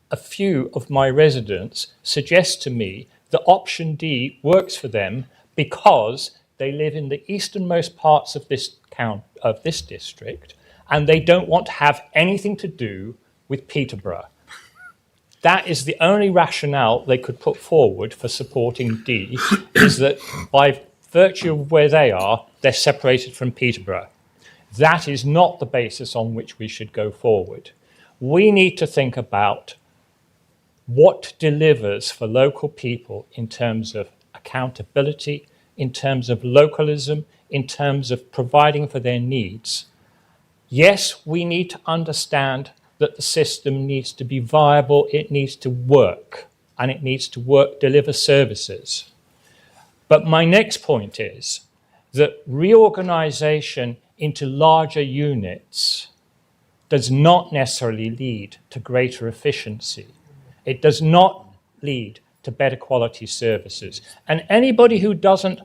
a few of my residents suggest to me that option D works for them because they live in the easternmost parts of this district, and they don't want to have anything to do with Peterborough. That is the only rationale they could put forward for supporting D, is that by virtue of where they are, they're separated from Peterborough. That is not the basis on which we should go forward. We need to think about what delivers for local people in terms of accountability, in terms of localism, in terms of providing for their needs. Yes, we need to understand that the system needs to be viable, it needs to work, and it needs to work, deliver services. But my next point is that reorganisation into larger units does not necessarily lead to greater efficiency. It does not lead to better quality services. And anybody who doesn't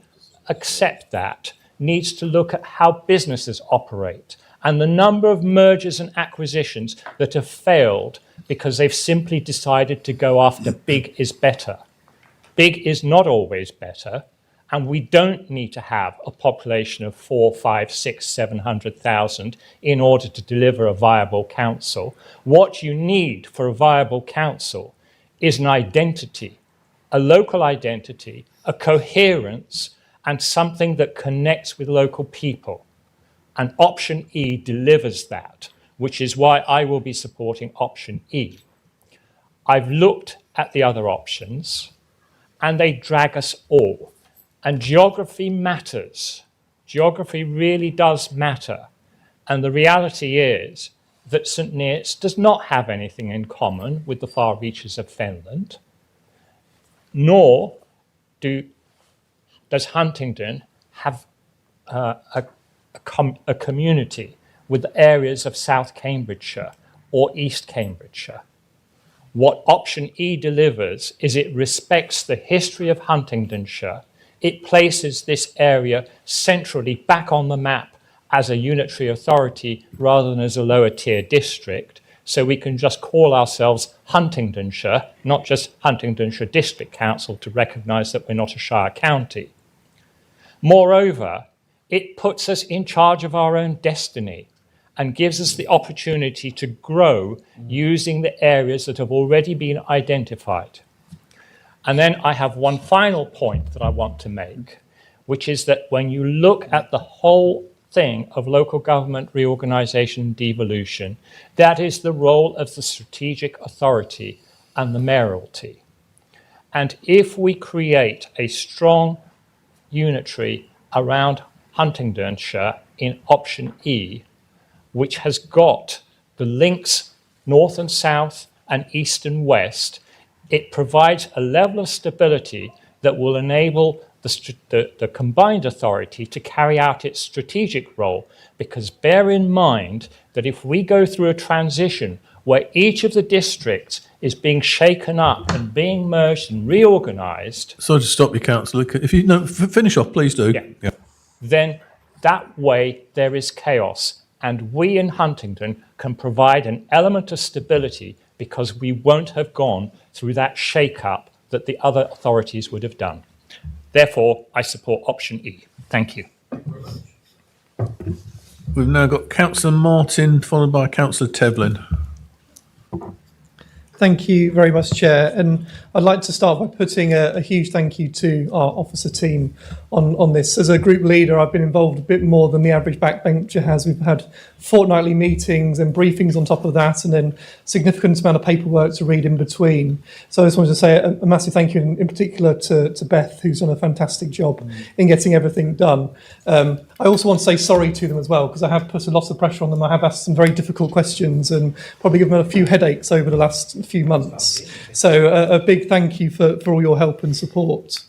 accept that needs to look at how businesses operate and the number of mergers and acquisitions that have failed because they've simply decided to go after big is better. Big is not always better, and we don't need to have a population of 4, 5, 6, 700,000 in order to deliver a viable council. What you need for a viable council is an identity, a local identity, a coherence, and something that connects with local people. And option E delivers that, which is why I will be supporting option E. I've looked at the other options and they drag us all. And geography matters. Geography really does matter. And the reality is that St Neots does not have anything in common with the far reaches of Fenland, nor does Huntingdon have a community with the areas of South Cambridgeshire or East Cambridgeshire. What option E delivers is it respects the history of Huntingdonshire. It places this area centrally back on the map as a unitary authority rather than as a lower tier district. So we can just call ourselves Huntingdonshire, not just Huntingdonshire District Council, to recognise that we're not a shire county. Moreover, it puts us in charge of our own destiny and gives us the opportunity to grow using the areas that have already been identified. And then I have one final point that I want to make, which is that when you look at the whole thing of local government reorganisation and devolution, that is the role of the strategic authority and the mayoralty. And if we create a strong unitary around Huntingdonshire in option E, which has got the links north and south and east and west, it provides a level of stability that will enable the combined authority to carry out its strategic role. Because bear in mind that if we go through a transition where each of the districts is being shaken up and being merged and reorganised... Sorry to stop you, Councillor. If you finish off, please do. Yeah. Then that way there is chaos. And we in Huntingdon can provide an element of stability because we won't have gone through that shake-up that the other authorities would have done. Therefore, I support option E. Thank you. We've now got Councillor Martin, followed by Councillor Tevlin. Thank you very much, Chair. And I'd like to start by putting a huge thank you to our officer team on this. As a group leader, I've been involved a bit more than the average backbencher has. We've had fortnightly meetings and briefings on top of that, and then significant amount of paperwork to read in between. So I just wanted to say a massive thank you in particular to Beth, who's done a fantastic job in getting everything done. I also want to say sorry to them as well, because I have put a lot of pressure on them. I have asked some very difficult questions and probably given them a few headaches over the last few months. So a big thank you for all your help and support.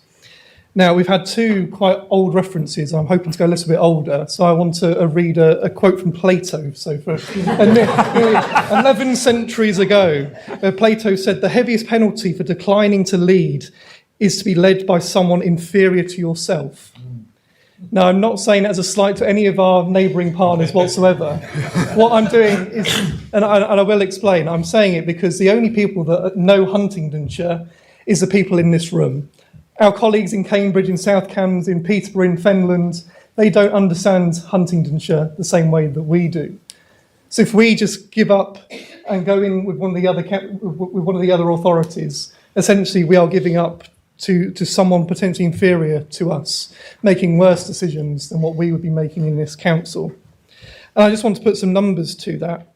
Now, we've had two quite old references. I'm hoping to go a little bit older. So I want to read a quote from Plato. So for 11 centuries ago, Plato said, "The heaviest penalty for declining to lead is to be led by someone inferior to yourself." Now, I'm not saying that as a slight to any of our neighbouring partners whatsoever. What I'm doing is, and I will explain, I'm saying it because the only people that know Huntingdonshire is the people in this room. Our colleagues in Cambridge, in South Cambs, in Peterborough, in Fenland, they don't understand Huntingdonshire the same way that we do. So if we just give up and go in with one of the other authorities, essentially we are giving up to someone potentially inferior to us, making worse decisions than what we would be making in this council. And I just want to put some numbers to that.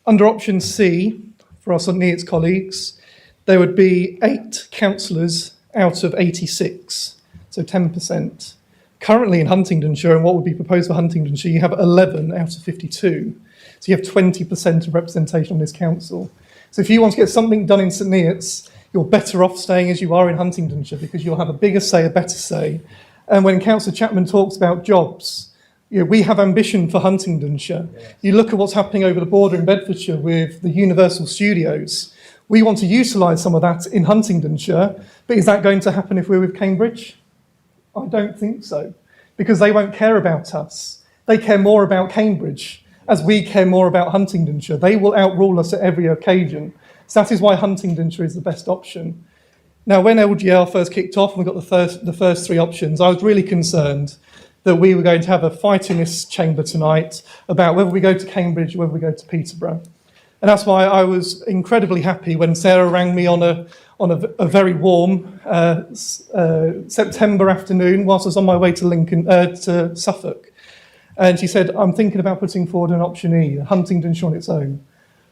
Under option C, for our St Neots colleagues, there would be 8 councillors out of 86, so 10%. Currently in Huntingdonshire, and what would be proposed for Huntingdonshire, you have 11 out of 52. So you have 20% of representation on this council. So if you want to get something done in St Neots, you're better off staying as you are in Huntingdonshire because you'll have a bigger say, a better say. And when Councillor Chapman talks about jobs, we have ambition for Huntingdonshire. Yes. You look at what's happening over the border in Bedfordshire with the Universal Studios. We want to utilise some of that in Huntingdonshire, but is that going to happen if we're with Cambridge? I don't think so, because they won't care about us. They care more about Cambridge, as we care more about Huntingdonshire. They will outrule us at every occasion. So that is why Huntingdonshire is the best option. Now, when LGR first kicked off and we got the first 3 options, I was really concerned that we were going to have a fight in this chamber tonight about whether we go to Cambridge or whether we go to Peterborough. And that's why I was incredibly happy when Sarah rang me on a very warm September afternoon whilst I was on my way to Suffolk. And she said, I'm thinking about putting forward an option E, Huntingdonshire on its own.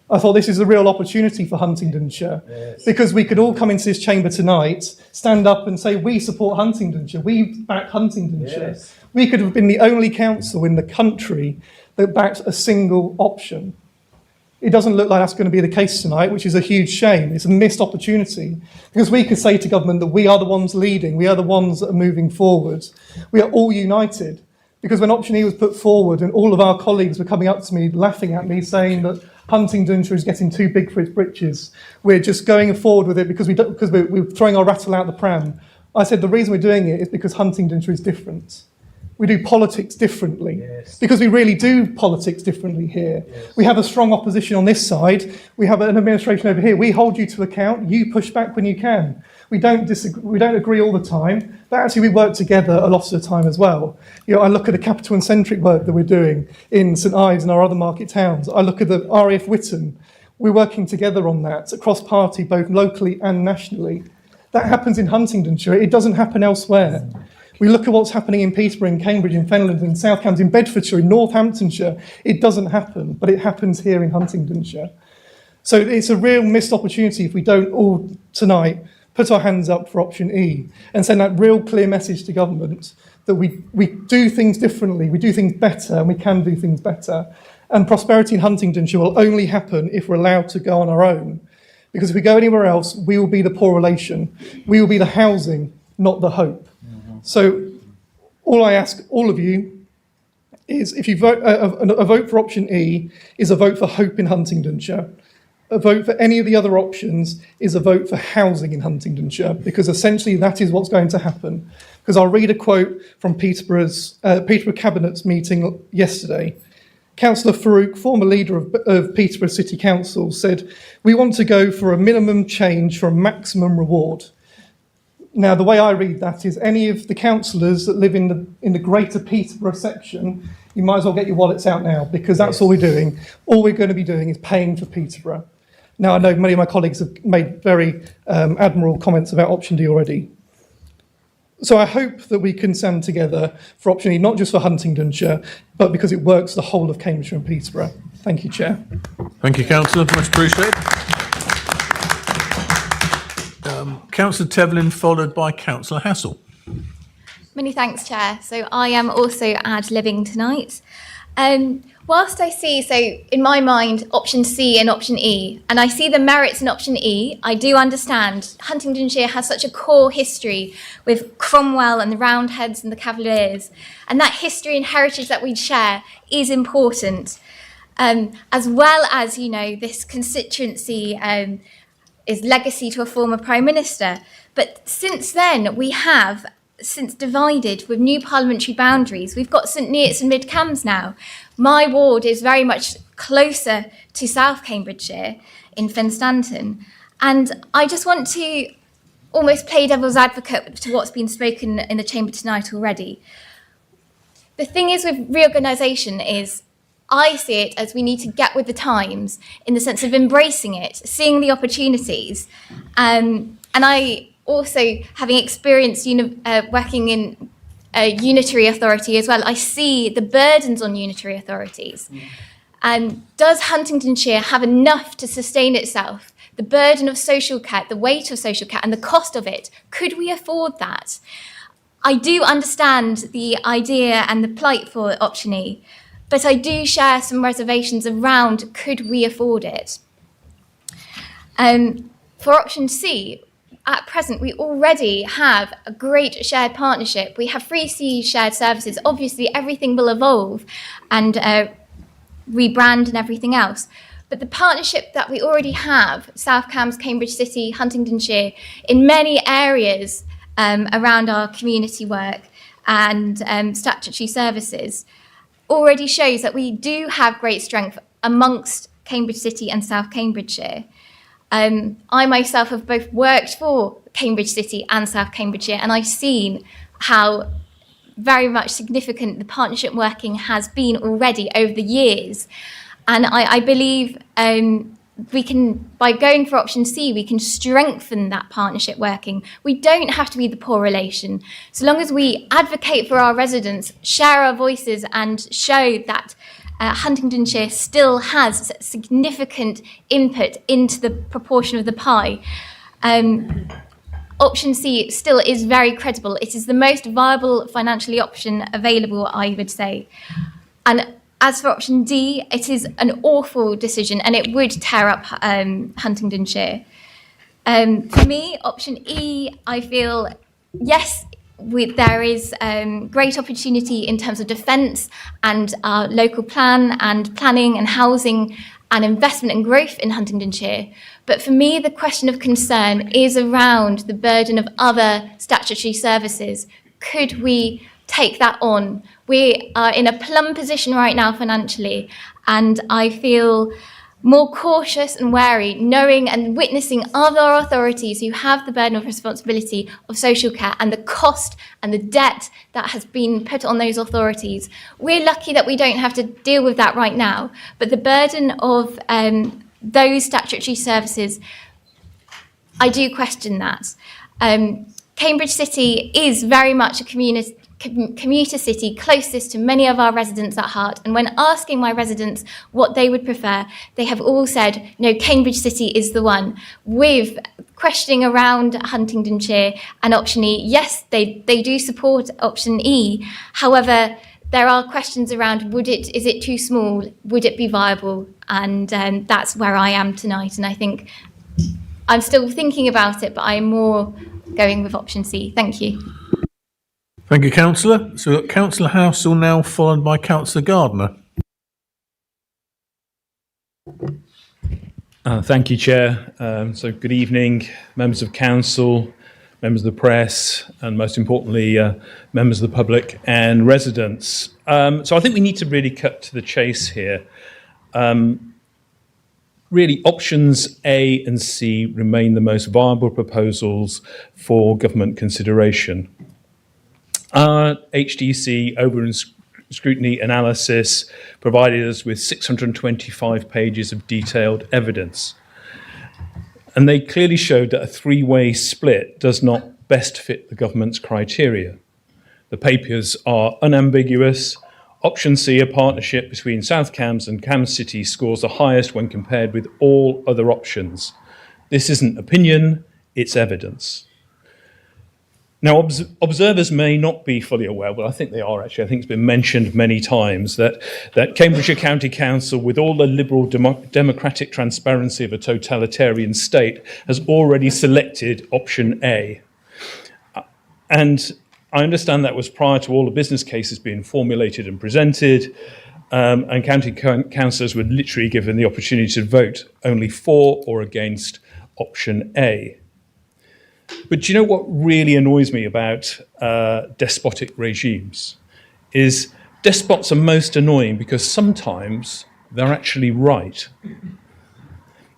I thought this is a real opportunity for Huntingdonshire, because we could all come into this chamber tonight, stand up and say, we support Huntingdonshire, we back Huntingdonshire. We could have been the only council in the country that backed a single option. It doesn't look like that's going to be the case tonight, which is a huge shame. It's a missed opportunity, because we could say to government that we are the ones leading, we are the ones that are moving forward. We are all united, because when option E was put forward and all of our colleagues were coming up to me, laughing at me, saying that Huntingdonshire is getting too big for its britches, we're just going forward with it because we're throwing our rattle out the pram. I said the reason we're doing it is because Huntingdonshire is different. We do politics differently, because we really do politics differently here. We have a strong opposition on this side. We have an administration over here. We hold you to account. You push back when you can. We don't disagree. We don't agree all the time, but actually we work together a lot of the time as well. You know, I look at the capital and centric work that we're doing in St Ives and our other market towns. I look at the RAF Witton. We're working together on that across party, both locally and nationally. That happens in Huntingdonshire. It doesn't happen elsewhere. We look at what's happening in Peterborough, in Cambridge, in Fenland, in South Cambs, in Bedfordshire, in Northamptonshire. It doesn't happen, but it happens here in Huntingdonshire. So it's a real missed opportunity if we don't all tonight put our hands up for option E and send that real clear message to government that we do things differently, we do things better, and we can do things better. And prosperity in Huntingdonshire will only happen if we're allowed to go on our own. Because if we go anywhere else, we will be the poor relation. We will be the housing, not the hope. So all I ask all of you is, if you vote, a vote for option E is a vote for hope in Huntingdonshire. A vote for any of the other options is a vote for housing in Huntingdonshire, because essentially that is what's going to happen. Because I'll read a quote from Peterborough Cabinet's meeting yesterday. Councillor Farouk, former leader of Peterborough City Council, said, "We want to go for a minimum change for a maximum reward." Now, the way I read that is, any of the councillors that live in the greater Peterborough section, you might as well get your wallets out now, because that's all we're doing. All we're going to be doing is paying for Peterborough. Now, I know many of my colleagues have made very admirable comments about option D already. So I hope that we can stand together for option E, not just for Huntingdonshire, but because it works the whole of Cambridgeshire and Peterborough. Thank you, Chair. Thank you, Councillor. Much appreciated. Councillor Tevlin, followed by Councillor Hassel. Many thanks, Chair. So I am also ad-libbing tonight. Whilst I see, so in my mind, option C and option E, and I see the merits in option E, I do understand Huntingdonshire has such a core history with Cromwell and the Roundheads and the Cavaliers, and that history and heritage that we share is important, as well as, you know, this constituency is legacy to a former Prime Minister. But since then, we have since divided with new parliamentary boundaries. We've got St Neots and Mid Cambs now. My ward is very much closer to South Cambridgeshire in Fenstanton. And I just want to almost play devil's advocate to what's been spoken in the chamber tonight already. The thing is with reorganisation is, I see it as we need to get with the times in the sense of embracing it, seeing the opportunities. And I also, having experienced working in a unitary authority as well, I see the burdens on unitary authorities. And does Huntingdonshire have enough to sustain itself? The burden of social care, the weight of social care, and the cost of it, could we afford that? I do understand the idea and the plight for option E, but I do share some reservations around, could we afford it? For option C, at present, we already have a great shared partnership. We have 3C shared services. Obviously, everything will evolve and rebrand and everything else. But the partnership that we already have, South Cambs, Cambridge City, Huntingdonshire, in many areas around our community work and statutory services, already shows that we do have great strength amongst Cambridge City and South Cambridgeshire. I myself have both worked for Cambridge City and South Cambridgeshire, and I've seen how very much significant the partnership working has been already over the years. And I believe by going for option C, we can strengthen that partnership working. We don't have to be the poor relation. So long as we advocate for our residents, share our voices and show that Huntingdonshire still has significant input into the proportion of the pie, option C still is very credible. It is the most viable financially option available, I would say. And as for option D, it is an awful decision and it would tear up Huntingdonshire. For me, option E, I feel, yes, there is great opportunity in terms of defence and our local plan and planning and housing and investment and growth in Huntingdonshire. But for me, the question of concern is around the burden of other statutory services. Could we take that on? We are in a plum position right now financially, and I feel more cautious and wary, knowing and witnessing other authorities who have the burden of responsibility of social care and the cost and the debt that has been put on those authorities. We're lucky that we don't have to deal with that right now, but the burden of those statutory services, I do question that. Cambridge City is very much a commuter city closest to many of our residents at heart. And when asking my residents what they would prefer, they have all said, no, Cambridge City is the one. With questioning around Huntingdonshire and option E, yes, they do support option E. However, there are questions around, is it too small? Would it be viable? And that's where I am tonight. And I think I'm still thinking about it, but I'm more going with option C. Thank you. Thank you, Councillor. So we've got Councillor Housel now, followed by Councillor Gardner. Thank you, Chair. So good evening, members of Council, members of the press, and most importantly, members of the public and residents. So I think we need to really cut to the chase here. Really, options A and C remain the most viable proposals for government consideration. Our HDC over scrutiny analysis provided us with 625 pages of detailed evidence. And they clearly showed that a three-way split does not best fit the government's criteria. The papers are unambiguous. Option C, a partnership between South Cambs and Cambs City, scores the highest when compared with all other options. This isn't opinion, it's evidence. Now, observers may not be fully aware, well, I think they are actually, I think it's been mentioned many times, that Cambridgeshire County Council, with all the liberal democratic transparency of a totalitarian state, has already selected option A. And I understand that was prior to all the business cases being formulated and presented, and county councillors were literally given the opportunity to vote only for or against option A. But do you know what really annoys me about despotic regimes? Is despots are most annoying because sometimes they're actually right.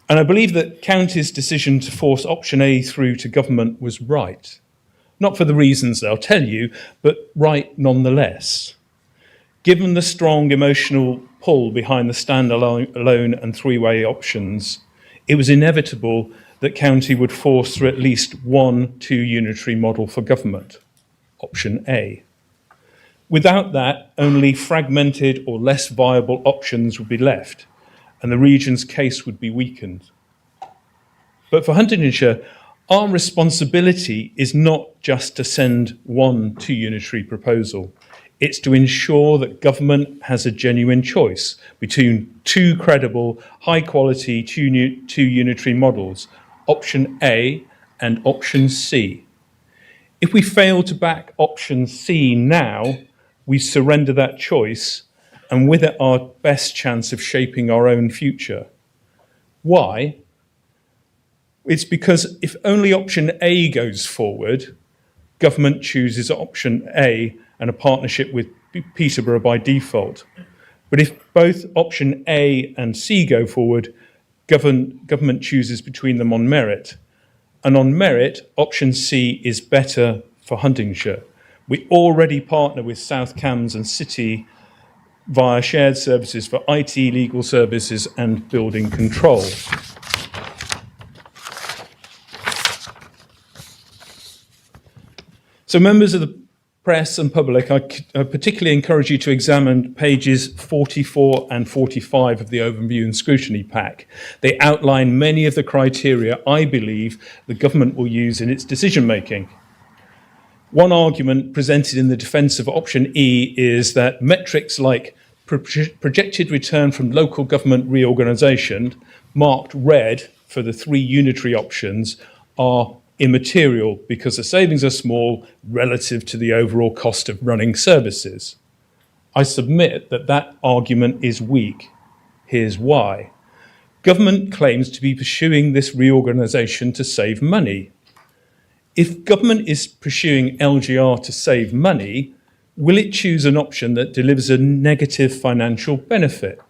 And I believe that counties' decision to force option A through to government was right. Not for the reasons they'll tell you, but right nonetheless. Given the strong emotional pull behind the standalone and three-way options, it was inevitable that county would force through at least one two-unitary model for government, option A. Without that, only fragmented or less viable options would be left, and the region's case would be weakened. But for Huntingdonshire, our responsibility is not just to send one two-unitary proposal. It's to ensure that government has a genuine choice between two credible, high-quality two-unitary models, option A and option C. If we fail to back option C now, we surrender that choice and with it our best chance of shaping our own future. Why? It's because if only option A goes forward, government chooses option A and a partnership with Peterborough by default. But if both option A and C go forward, government chooses between them on merit. And on merit, option C is better for Huntingdonshire. We already partner with South Cambs and City via shared services for IT, legal services and building control. So members of the press and public, I particularly encourage you to examine pages 44 and 45 of the Overview and Scrutiny Pack. They outline many of the criteria I believe the government will use in its decision making. One argument presented in the defence of option E is that metrics like projected return from local government reorganisation, marked red for the 3 unitary options, are immaterial because the savings are small relative to the overall cost of running services. I submit that that argument is weak. Here's why. Government claims to be pursuing this reorganisation to save money. If government is pursuing LGR to save money, will it choose an option that delivers a negative financial benefit?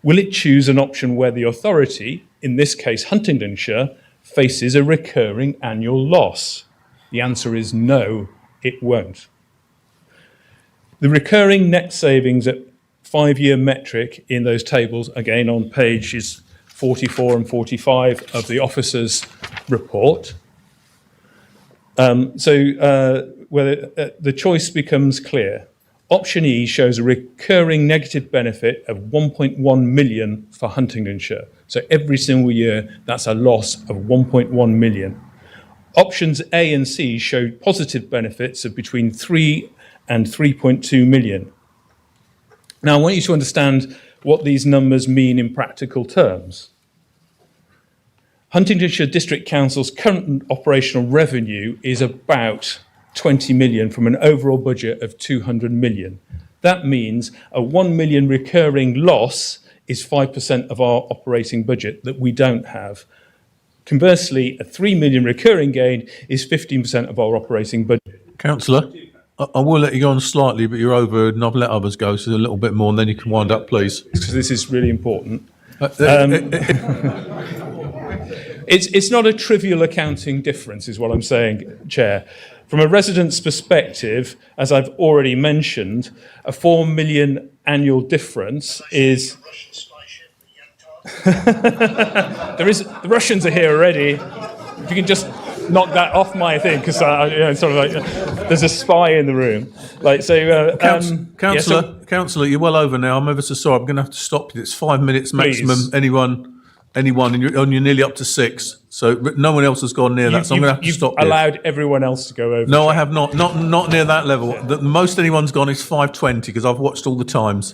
Will it choose an option where the authority, in this case Huntingdonshire, faces a recurring annual loss? The answer is no, it won't. The recurring net savings at 5-year metric in those tables, again on pages 44 and 45 of the officer's report. The choice becomes clear. Option E shows a recurring negative benefit of 1.1 million for Huntingdonshire. So every single year, that's a loss of 1.1 million. Options A and C show positive benefits of between 3 and 3.2 million. Now, I want you to understand what these numbers mean in practical terms. Huntingdonshire District Council's current operational revenue is about 20 million from an overall budget of 200 million. That means a 1 million recurring loss is 5% of our operating budget that we don't have. Conversely, a 3 million recurring gain is 15% of our operating budget. Councillor, I will let you go on slightly, but you're over and I've let others go, so a little bit more and then you can wind up, please. Because this is really important. It's not a trivial accounting difference, is what I'm saying, Chair. From a resident's perspective, as I've already mentioned, a 4 million annual difference is... the Russians are here already. If you can just knock that off my thing, because sort of like there's a spy in the room. Councillor, you're well over now. I'm ever so sorry. I'm going to have to stop you. It's 5 minutes maximum. Please. Anyone, and you're nearly up to 6. So no one else has gone near that. So I'm going to have to stop you. You've allowed everyone else to go over. No, I have not. Not near that level. The most anyone's gone is 5:20 because I've watched all the times.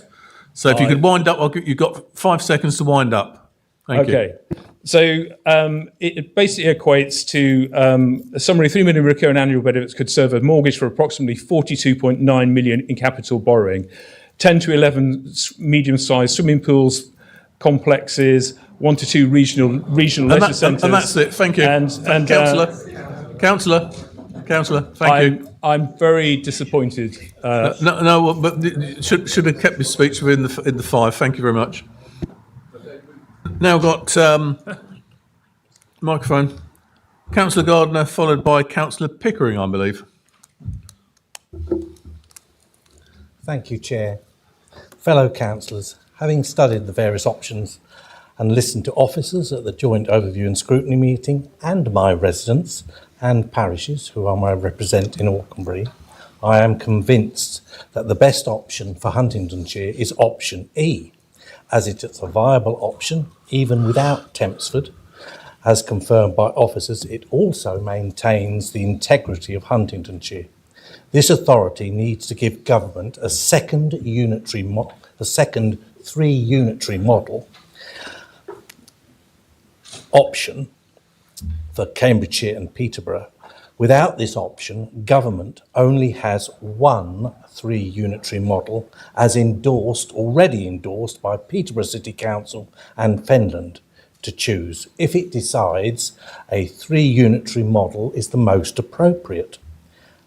So if you could wind up, you've got 5 seconds to wind up. Thank you. Okay. So it basically equates to a summary 3 million recurring annual benefits could serve a mortgage for approximately 42.9 million in capital borrowing, 10 to 11 medium-sized swimming pools, complexes, 1 to 2 regional leisure centres. And that's it. Thank you. Councillor, thank you. I'm very disappointed. But should have kept his speech within the 5. Thank you very much. Now got microphone. Councillor Gardner, followed by Councillor Pickering, I believe. Thank you, Chair. Fellow councillors, having studied the various options and listened to officers at the joint overview and scrutiny meeting and my residents and parishes who I represent in Auchenbury, I am convinced that the best option for Huntingdonshire is option E, as it is a viable option even without Tempsford. As confirmed by officers, it also maintains the integrity of Huntingdonshire. This authority needs to give government a second 3 unitary model option for Cambridgeshire and Peterborough. Without this option, government only has 1 3 unitary model as already endorsed by Peterborough City Council and Fenland to choose if it decides a 3 unitary model is the most appropriate.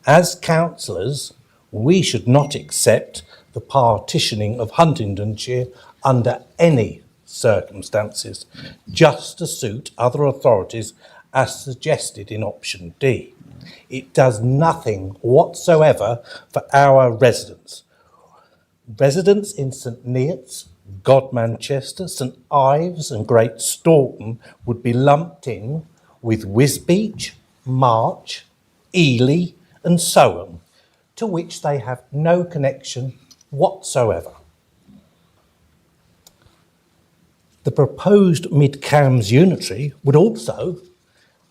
As councillors, we should not accept the partitioning of Huntingdonshire under any circumstances, just to suit other authorities as suggested in option D. It does nothing whatsoever for our residents. Residents in St Neots, Godmanchester, St Ives and Great Staunton would be lumped in with Wisbech, March, Ely and so on, to which they have no connection whatsoever. The proposed Mid-Cambs unitary would also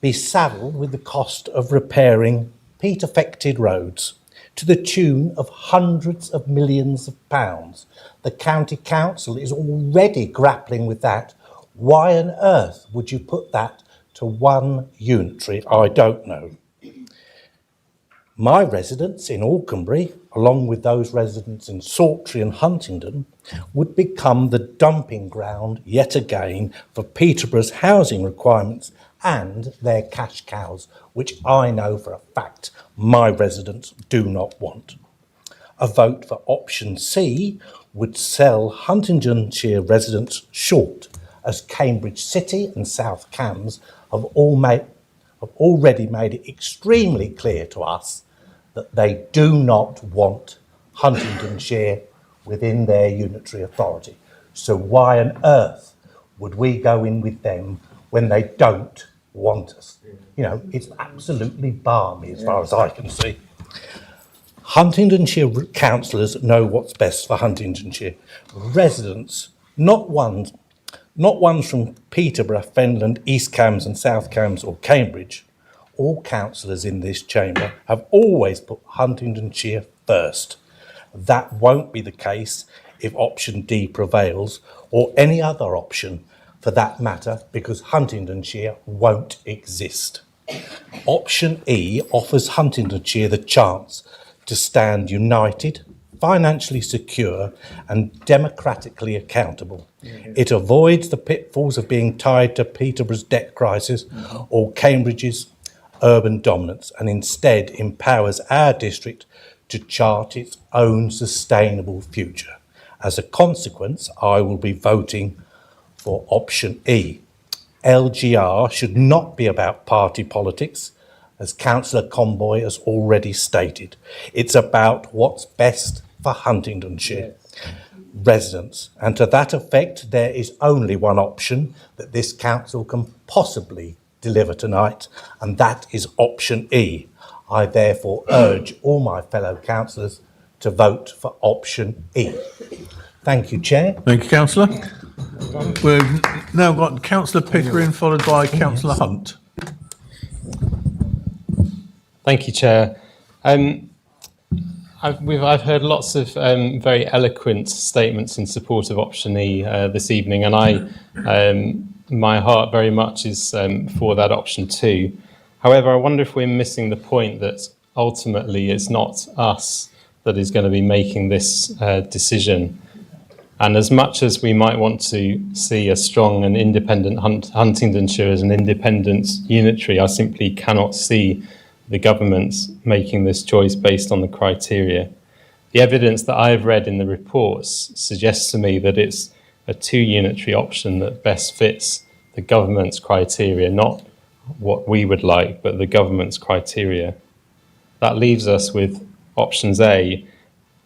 be saddled with the cost of repairing peat-affected roads to the tune of hundreds of millions of pounds. The county council is already grappling with that. Why on earth would you put that to one unitary? I don't know. My residents in Alconbury, along with those residents in Sawtry and Huntingdon, would become the dumping ground yet again for Peterborough's housing requirements and their cash cows, which I know for a fact my residents do not want. A vote for option C would sell Huntingdonshire residents short, as Cambridge City and South Cambs have already made it extremely clear to us that they do not want Huntingdonshire within their unitary authority. So why on earth would we go in with them when they don't want us? You know, it's absolutely balmy as far as I can see. Huntingdonshire councillors know what's best for Huntingdonshire. Residents, not ones from Peterborough, Fenland, East Cambs and South Cambs or Cambridge. All councillors in this chamber have always put Huntingdonshire first. That won't be the case if option D prevails, or any other option for that matter, because Huntingdonshire won't exist. Option E offers Huntingdonshire the chance to stand united, financially secure and democratically accountable. It avoids the pitfalls of being tied to Peterborough's debt crisis or Cambridge's urban dominance, and instead empowers our district to chart its own sustainable future. As a consequence, I will be voting for option E. LGR should not be about party politics, as Councillor Comboy has already stated. It's about what's best for Huntingdonshire residents, and to that effect there is only one option that this council can possibly deliver tonight, and that is option E. I therefore urge all my fellow councillors to vote for option E. Thank you, Chair. Thank you, Councillor. We've now got Councillor Pickering followed by Councillor Hunt. Thank you, Chair. I've heard lots of very eloquent statements in support of option E this evening, and my heart very much is for that option too. However, I wonder if we're missing the point that ultimately it's not us that is going to be making this decision. And as much as we might want to see a strong and independent Huntingdonshire as an independent unitary, I simply cannot see the government making this choice based on the criteria. The evidence that I've read in the reports suggests to me that it's a two-unitary option that best fits the government's criteria, not what we would like, but the government's criteria. That leaves us with options A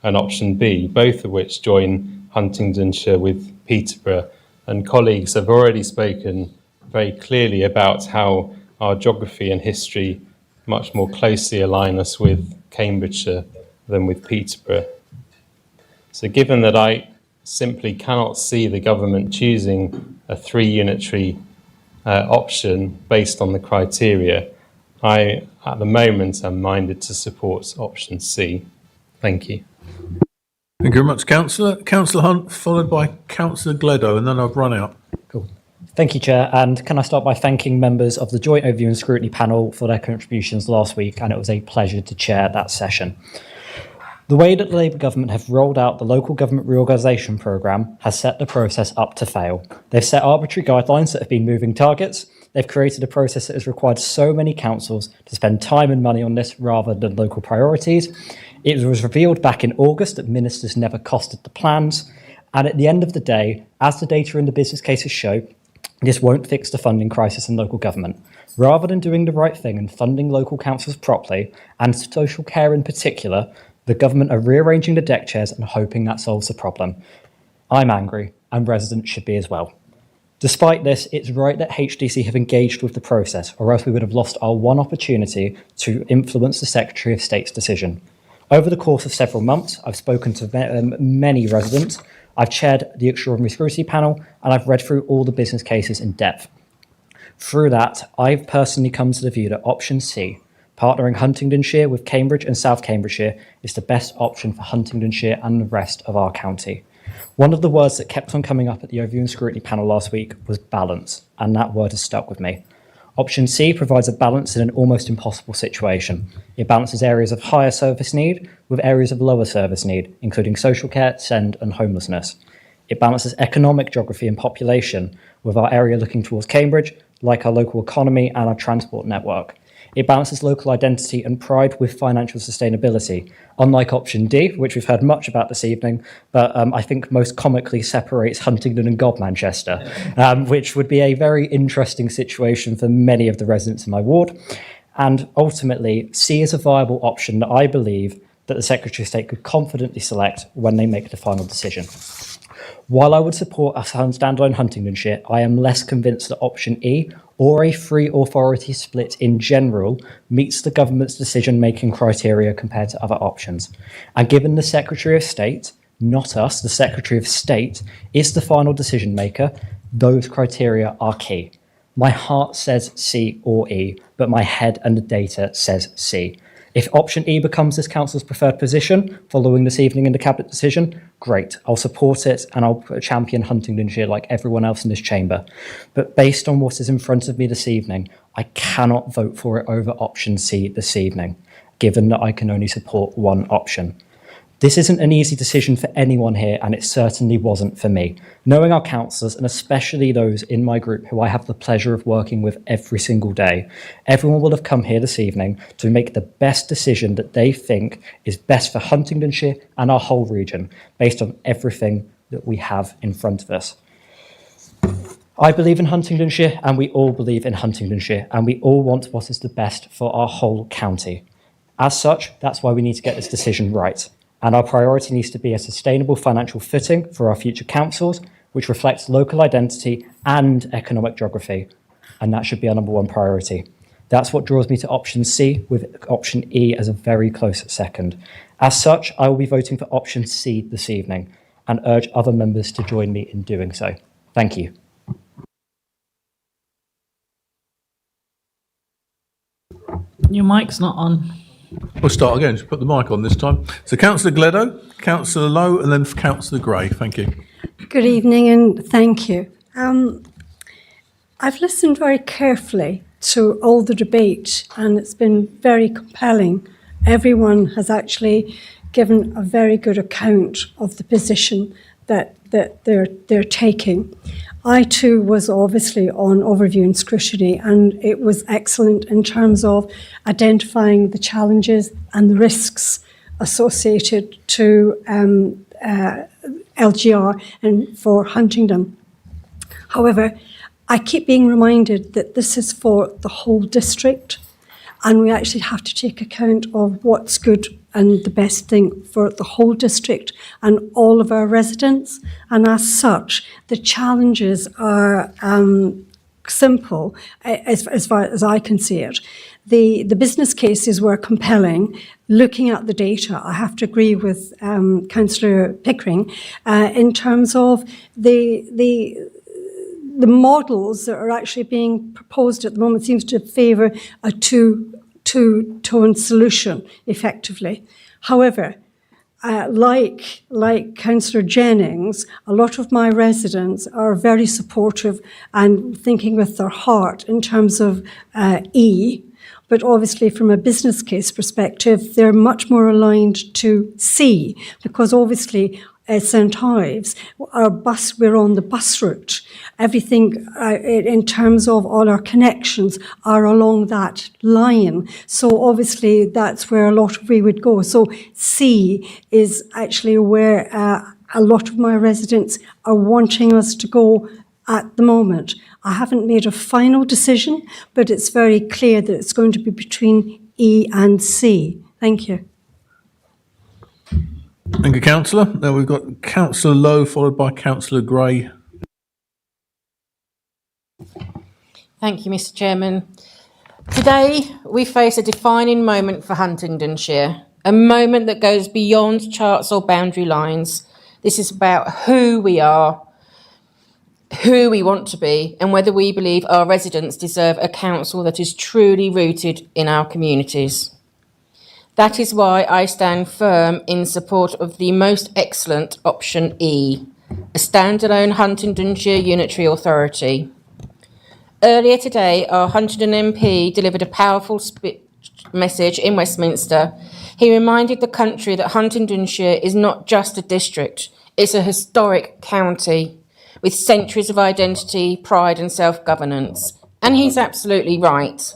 and option B, both of which join Huntingdonshire with Peterborough. And colleagues have already spoken very clearly about how our geography and history much more closely align us with Cambridgeshire than with Peterborough. So given that I simply cannot see the government choosing a three-unitary option based on the criteria, I, at the moment, am minded to support option C. Thank you. Thank you very much, Councillor. Councillor Hunt, followed by Councillor Gledo, and then I've run out. Cool. Thank you, Chair. And can I start by thanking members of the Joint Overview and Scrutiny Panel for their contributions last week, and it was a pleasure to chair that session. The way that the Labour government have rolled out the local government reorganisation programme has set the process up to fail. They've set arbitrary guidelines that have been moving targets. They've created a process that has required so many councils to spend time and money on this rather than local priorities. It was revealed back in August that ministers never costed the plans. And at the end of the day, as the data in the business cases show, this won't fix the funding crisis in local government. Rather than doing the right thing and funding local councils properly, and social care in particular, the government are rearranging the deck chairs and hoping that solves the problem. I'm angry, and residents should be as well. Despite this, it's right that HDC have engaged with the process, or else we would have lost our one opportunity to influence the Secretary of State's decision. Over the course of several months, I've spoken to many residents, I've chaired the extraordinary scrutiny panel, and I've read through all the business cases in depth. Through that, I've personally come to the view that option C, partnering Huntingdonshire with Cambridge and South Cambridgeshire, is the best option for Huntingdonshire and the rest of our county. One of the words that kept on coming up at the Overview and Scrutiny panel last week was balance, and that word has stuck with me. Option C provides a balance in an almost impossible situation. It balances areas of higher service need with areas of lower service need, including social care, SEND and homelessness. It balances economic geography and population, with our area looking towards Cambridge, like our local economy and our transport network. It balances local identity and pride with financial sustainability, unlike option D, which we've heard much about this evening, but I think most comically separates Huntingdon and Godmanchester, which would be a very interesting situation for many of the residents in my ward. And ultimately, C is a viable option that I believe that the Secretary of State could confidently select when they make the final decision. While I would support a standalone Huntingdonshire, I am less convinced that option E, or a free authority split in general, meets the government's decision-making criteria compared to other options. And given the Secretary of State, not us, the Secretary of State, is the final decision maker, those criteria are key. My heart says C or E, but my head and the data says C. If option E becomes this council's preferred position following this evening in the cabinet decision, great, I'll support it and I'll champion Huntingdonshire like everyone else in this chamber. But based on what is in front of me this evening, I cannot vote for it over option C this evening, given that I can only support one option. This isn't an easy decision for anyone here, and it certainly wasn't for me. Knowing our councillors, and especially those in my group who I have the pleasure of working with every single day, everyone will have come here this evening to make the best decision that they think is best for Huntingdonshire and our whole region, based on everything that we have in front of us. I believe in Huntingdonshire, and we all believe in Huntingdonshire, and we all want what is the best for our whole county. As such, that's why we need to get this decision right. And our priority needs to be a sustainable financial footing for our future councils, which reflects local identity and economic geography. And that should be our number one priority. That's what draws me to option C, with option E as a very close second. As such, I will be voting for option C this evening and urge other members to join me in doing so. Thank you. Your mic's not on. We'll start again. Just put the mic on this time. So Councillor Gleadow, Councillor Lowe, and then Councillor Gray. Thank you. Good evening and thank you. I've listened very carefully to all the debate and it's been very compelling. Everyone has actually given a very good account of the position that they're taking. I too was obviously on overview and scrutiny, and it was excellent in terms of identifying the challenges and the risks associated to LGR and for Huntingdon. However, I keep being reminded that this is for the whole district, and we actually have to take account of what's good and the best thing for the whole district and all of our residents. And as such, the challenges are simple as far as I can see it. The business cases were compelling. Looking at the data, I have to agree with Councillor Pickering in terms of the models that are actually being proposed at the moment seems to favour a two-tone solution effectively. However, like Councillor Jennings, a lot of my residents are very supportive and thinking with their heart in terms of E, but obviously from a business case perspective, they're much more aligned to C, because obviously St Ives, we're on the bus route. Everything in terms of all our connections are along that line. So obviously that's where a lot of we would go. So C is actually where a lot of my residents are wanting us to go at the moment. I haven't made a final decision, but it's very clear that it's going to be between E and C. Thank you. Thank you, Councillor. Now we've got Councillor Lowe, followed by Councillor Gray. Thank you, Mr. Chairman. Today, we face a defining moment for Huntingdonshire, a moment that goes beyond charts or boundary lines. This is about who we are, who we want to be, and whether we believe our residents deserve a council that is truly rooted in our communities. That is why I stand firm in support of the most excellent option E, a standalone Huntingdonshire Unitary Authority. Earlier today, our Huntingdon MP delivered a powerful message in Westminster. He reminded the country that Huntingdonshire is not just a district, it's a historic county with centuries of identity, pride and self-governance. And he's absolutely right.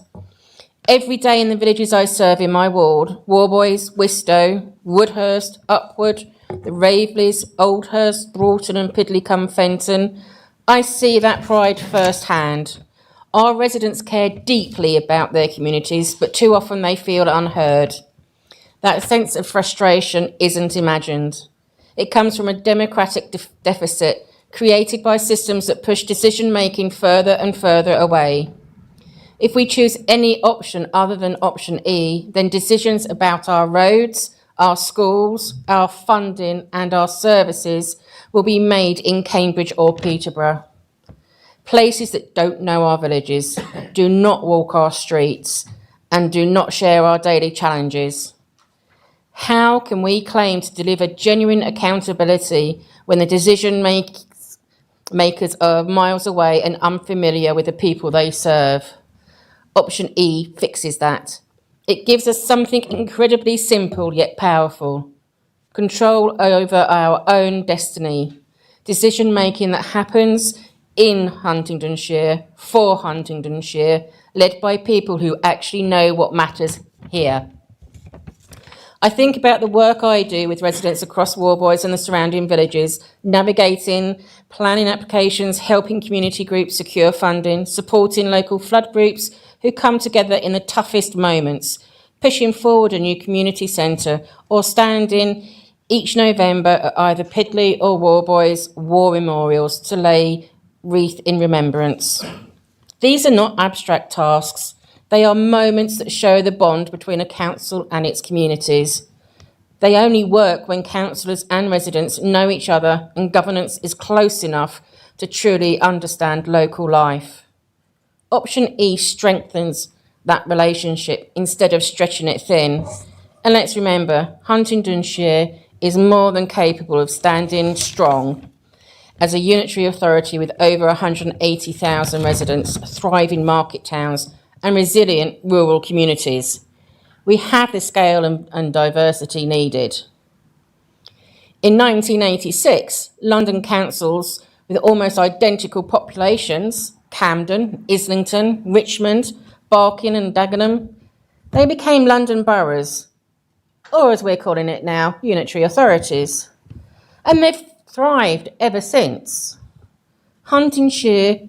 Every day in the villages I serve in my ward, Warboys, Wistow, Woodhurst, Upwood, the Raveleys, Oldhurst, Broughton and Pidley-cum-Fenton, I see that pride firsthand. Our residents care deeply about their communities, but too often they feel unheard. That sense of frustration isn't imagined. It comes from a democratic deficit created by systems that push decision-making further and further away. If we choose any option other than option E, then decisions about our roads, our schools, our funding and our services will be made in Cambridge or Peterborough. Places that don't know our villages, do not walk our streets and do not share our daily challenges. How can we claim to deliver genuine accountability when the decision makers are miles away and unfamiliar with the people they serve? Option E fixes that. It gives us something incredibly simple yet powerful. Control over our own destiny. Decision-making that happens in Huntingdonshire, for Huntingdonshire, led by people who actually know what matters here. I think about the work I do with residents across Warboys and the surrounding villages, navigating, planning applications, helping community groups secure funding, supporting local flood groups who come together in the toughest moments, pushing forward a new community centre, or standing each November at either Pidley or Warboys war memorials to lay wreath in remembrance. These are not abstract tasks. They are moments that show the bond between a council and its communities. They only work when councillors and residents know each other and governance is close enough to truly understand local life. Option E strengthens that relationship instead of stretching it thin. And let's remember, Huntingdonshire is more than capable of standing strong as a unitary authority with over 180,000 residents, thriving market towns and resilient rural communities. We have the scale and diversity needed. In 1986, London councils with almost identical populations, Camden, Islington, Richmond, Barking and Dagenham, they became London boroughs, or as we're calling it now, unitary authorities. And they've thrived ever since. Huntingdonshire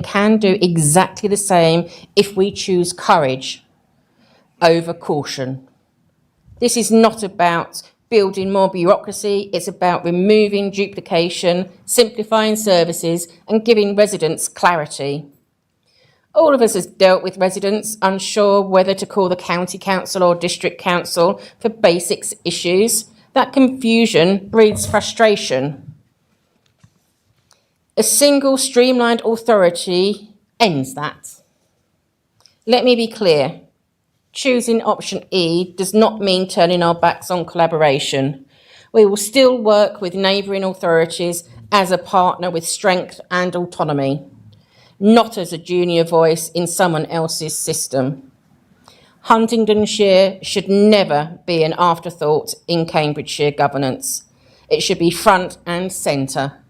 can do exactly the same if we choose courage over caution. This is not about building more bureaucracy, it's about removing duplication, simplifying services and giving residents clarity. All of us have dealt with residents unsure whether to call the county council or district council for basic issues. That confusion breeds frustration. A single streamlined authority ends that. Let me be clear. Choosing option E does not mean turning our backs on collaboration. We will still work with neighbouring authorities as a partner with strength and autonomy, not as a junior voice in someone else's system. Huntingdonshire should never be an afterthought in Cambridgeshire governance. It should be front and centre.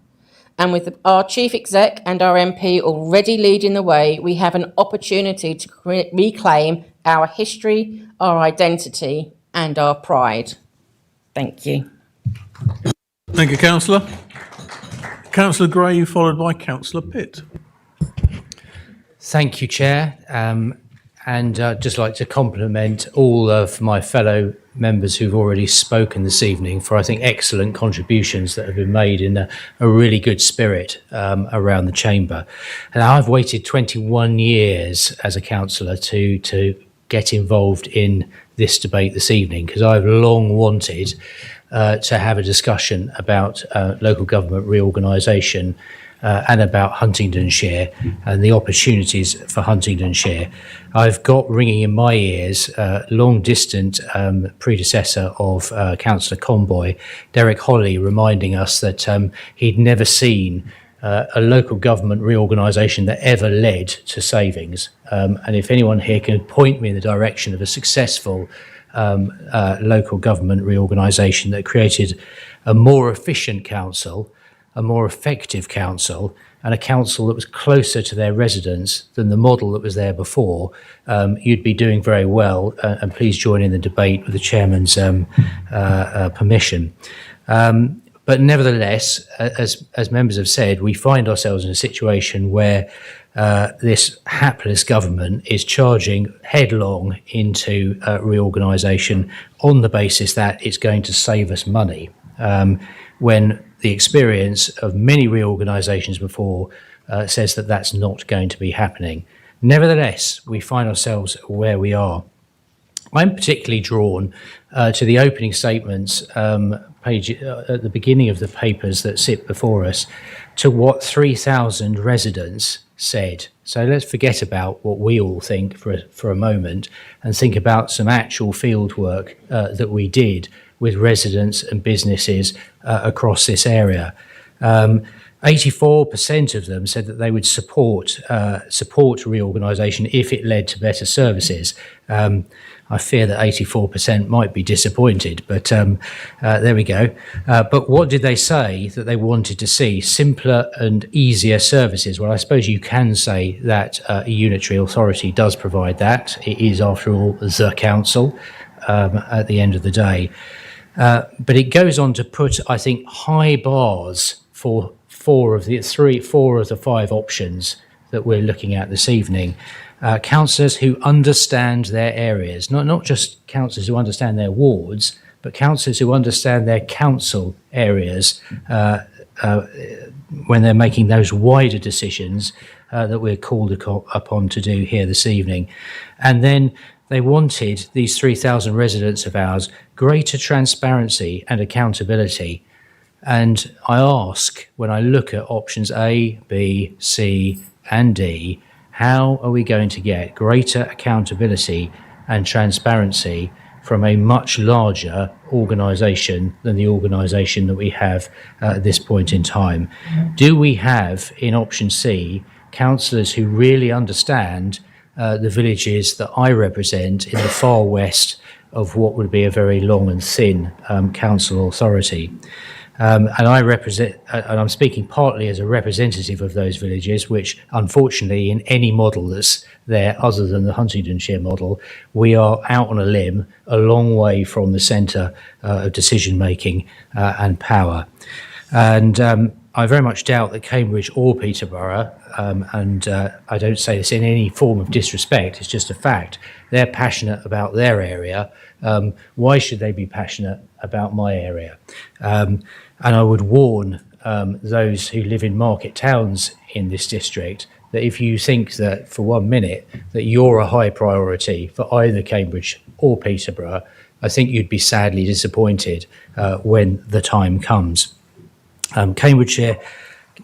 And with our Chief Exec and our MP already leading the way, we have an opportunity to reclaim our history, our identity and our pride. Thank you. Thank you, Councillor. Councillor Gray, followed by Councillor Pitt. Thank you, Chair. and just like to compliment all of my fellow members who've already spoken this evening for, I think, excellent contributions that have been made in a really good spirit around the chamber. And I've waited 21 years as a councillor to get involved in this debate this evening, because I've long wanted to have a discussion about local government reorganisation and about Huntingdonshire and the opportunities for Huntingdonshire. I've got ringing in my ears long distant predecessor of Councillor Conboy, Derek Holly, reminding us that he'd never seen a local government reorganisation that ever led to savings. And if anyone here can point me in the direction of a successful local government reorganisation that created a more efficient council, a more effective council, and a council that was closer to their residents than the model that was there before, you'd be doing very well. And please join in the debate with the chairman's permission. But nevertheless, as members have said, we find ourselves in a situation where this hapless government is charging headlong into reorganisation on the basis that it's going to save us money, when the experience of many reorganisations before says that that's not going to be happening. Nevertheless, we find ourselves where we are. I'm particularly drawn to the opening statements page at the beginning of the papers that sit before us, to what 3,000 residents said. So let's forget about what we all think for a moment and think about some actual field work that we did with residents and businesses across this area. 84% of them said that they would support reorganisation if it led to better services. I fear that 84% might be disappointed, but there we go. But what did they say that they wanted to see? Simpler and easier services. Well, I suppose you can say that a unitary authority does provide that. It is, after all, the council at the end of the day. But it goes on to put, I think, high bars for four of the five options that we're looking at this evening. Councillors who understand their areas, not just councillors who understand their wards, but councillors who understand their council areas when they're making those wider decisions that we're called upon to do here this evening. And then they wanted, these 3,000 residents of ours, greater transparency and accountability. And I ask, when I look at options A, B, C, and D, how are we going to get greater accountability and transparency from a much larger organisation than the organisation that we have at this point in time? Do we have, in option C, councillors who really understand the villages that I represent in the far west of what would be a very long and thin council authority? And I represent, and I'm speaking partly as a representative of those villages, which unfortunately in any model that's there other than the Huntingdonshire model, we are out on a limb, a long way from the centre of decision making and power. And I very much doubt that Cambridge or Peterborough, and I don't say this in any form of disrespect, it's just a fact, they're passionate about their area. Why should they be passionate about my area? And I would warn those who live in market towns in this district that if you think that for 1 minute that you're a high priority for either Cambridge or Peterborough, I think you'd be sadly disappointed when the time comes. Cambridgeshire,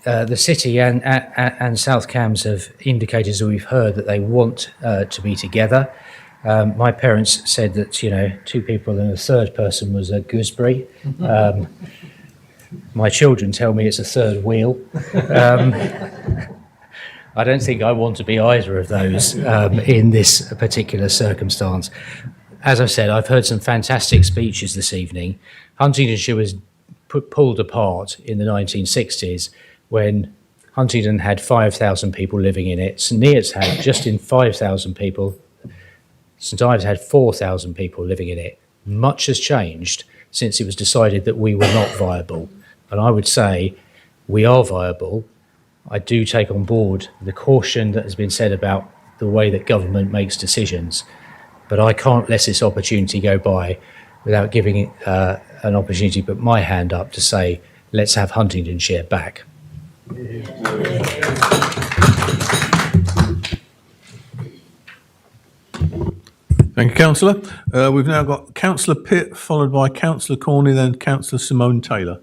the city and South Cambs have indicated, as we've heard, that they want to be together. My parents said that, two people and a third person was a gooseberry. My children tell me it's a third wheel. I don't think I want to be either of those in this particular circumstance. As I've said, I've heard some fantastic speeches this evening. Huntingdonshire was pulled apart in the 1960s when Huntingdon had 5,000 people living in it. St Neots had just in 5,000 people. St Ives had 4,000 people living in it. Much has changed since it was decided that we were not viable. And I would say we are viable. I do take on board the caution that has been said about the way that government makes decisions. But I can't let this opportunity go by without giving an opportunity to put my hand up to say, let's have Huntingdonshire back. Thank you, Councillor. We've now got Councillor Pitt, followed by Councillor Corney, then Councillor Simone Taylor.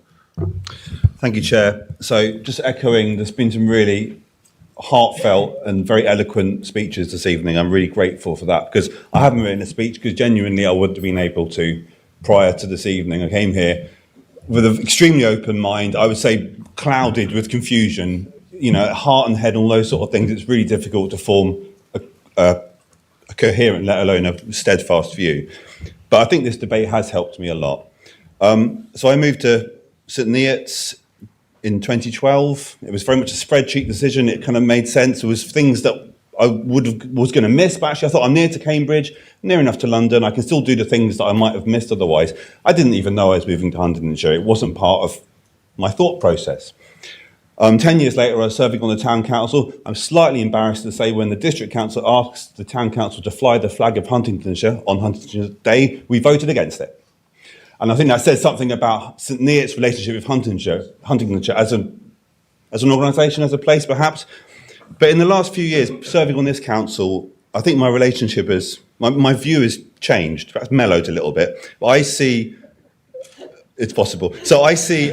Thank you, Chair. So just echoing, there's been some really heartfelt and very eloquent speeches this evening. I'm really grateful for that, because I haven't written a speech because genuinely I wouldn't have been able to prior to this evening. I came here with an extremely open mind, I would say clouded with confusion, you know, heart and head, all those sort of things. It's really difficult to form a coherent, let alone a steadfast view. But I think this debate has helped me a lot. So I moved to St Neots in 2012. It was very much a spreadsheet decision. It kind of made sense. There was things that I was going to miss, but actually I thought I'm near to Cambridge, near enough to London. I can still do the things that I might have missed otherwise. I didn't even know I was moving to Huntingdonshire. It wasn't part of my thought process. 10 years later, I was serving on the town council. I'm slightly embarrassed to say when the district council asked the town council to fly the flag of Huntingdonshire on Huntingdonshire Day, we voted against it. And I think that says something about St Neots' relationship with Huntingdonshire as an organisation, as a place perhaps. But in the last few years, serving on this council, I think my relationship my view has changed, perhaps mellowed a little bit. But I see, it's possible. So I see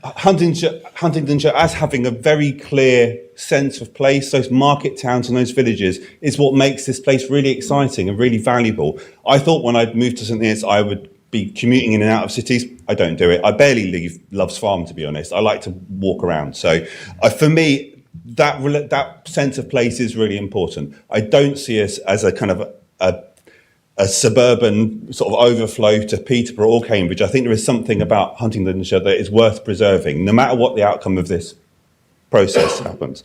Huntingdonshire as having a very clear sense of place. Those market towns and those villages is what makes this place really exciting and really valuable. I thought when I moved to St Neots, I would be commuting in and out of cities. I don't do it. I barely leave Loves Farm, to be honest. I like to walk around. So for me, that sense of place is really important. I don't see us as a kind of a suburban sort of overflow to Peterborough or Cambridge. I think there is something about Huntingdonshire that is worth preserving, no matter what the outcome of this process happens.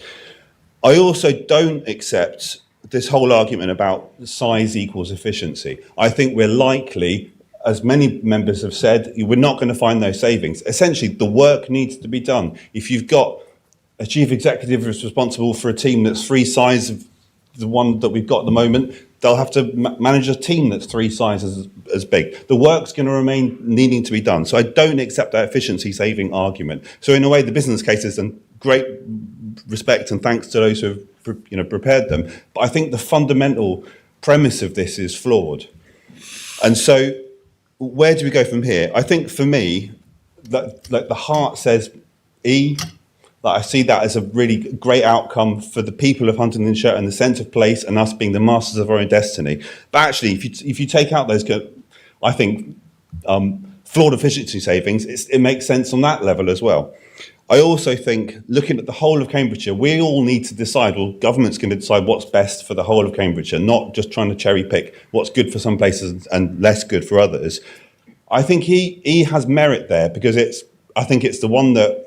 I also don't accept this whole argument about size equals efficiency. I think we're likely, as many members have said, we're not going to find those savings. Essentially, the work needs to be done. If you've got a chief executive who's responsible for a team that's 3 sizes of the one that we've got at the moment, they'll have to manage a team that's 3 sizes as big. The work's going to remain needing to be done. So I don't accept that efficiency saving argument. So in a way, the business cases, and great respect and thanks to those who have prepared them, but I think the fundamental premise of this is flawed. And so where do we go from here? I think for me, that the heart says E. I see that as a really great outcome for the people of Huntingdonshire and the sense of place and us being the masters of our own destiny. But actually, if you take out those, I think, flawed efficiency savings, it makes sense on that level as well. I also think, looking at the whole of Cambridgeshire, we all need to decide, well, government's going to decide what's best for the whole of Cambridgeshire, not just trying to cherry pick what's good for some places and less good for others. I think E has merit there because I think it's the one that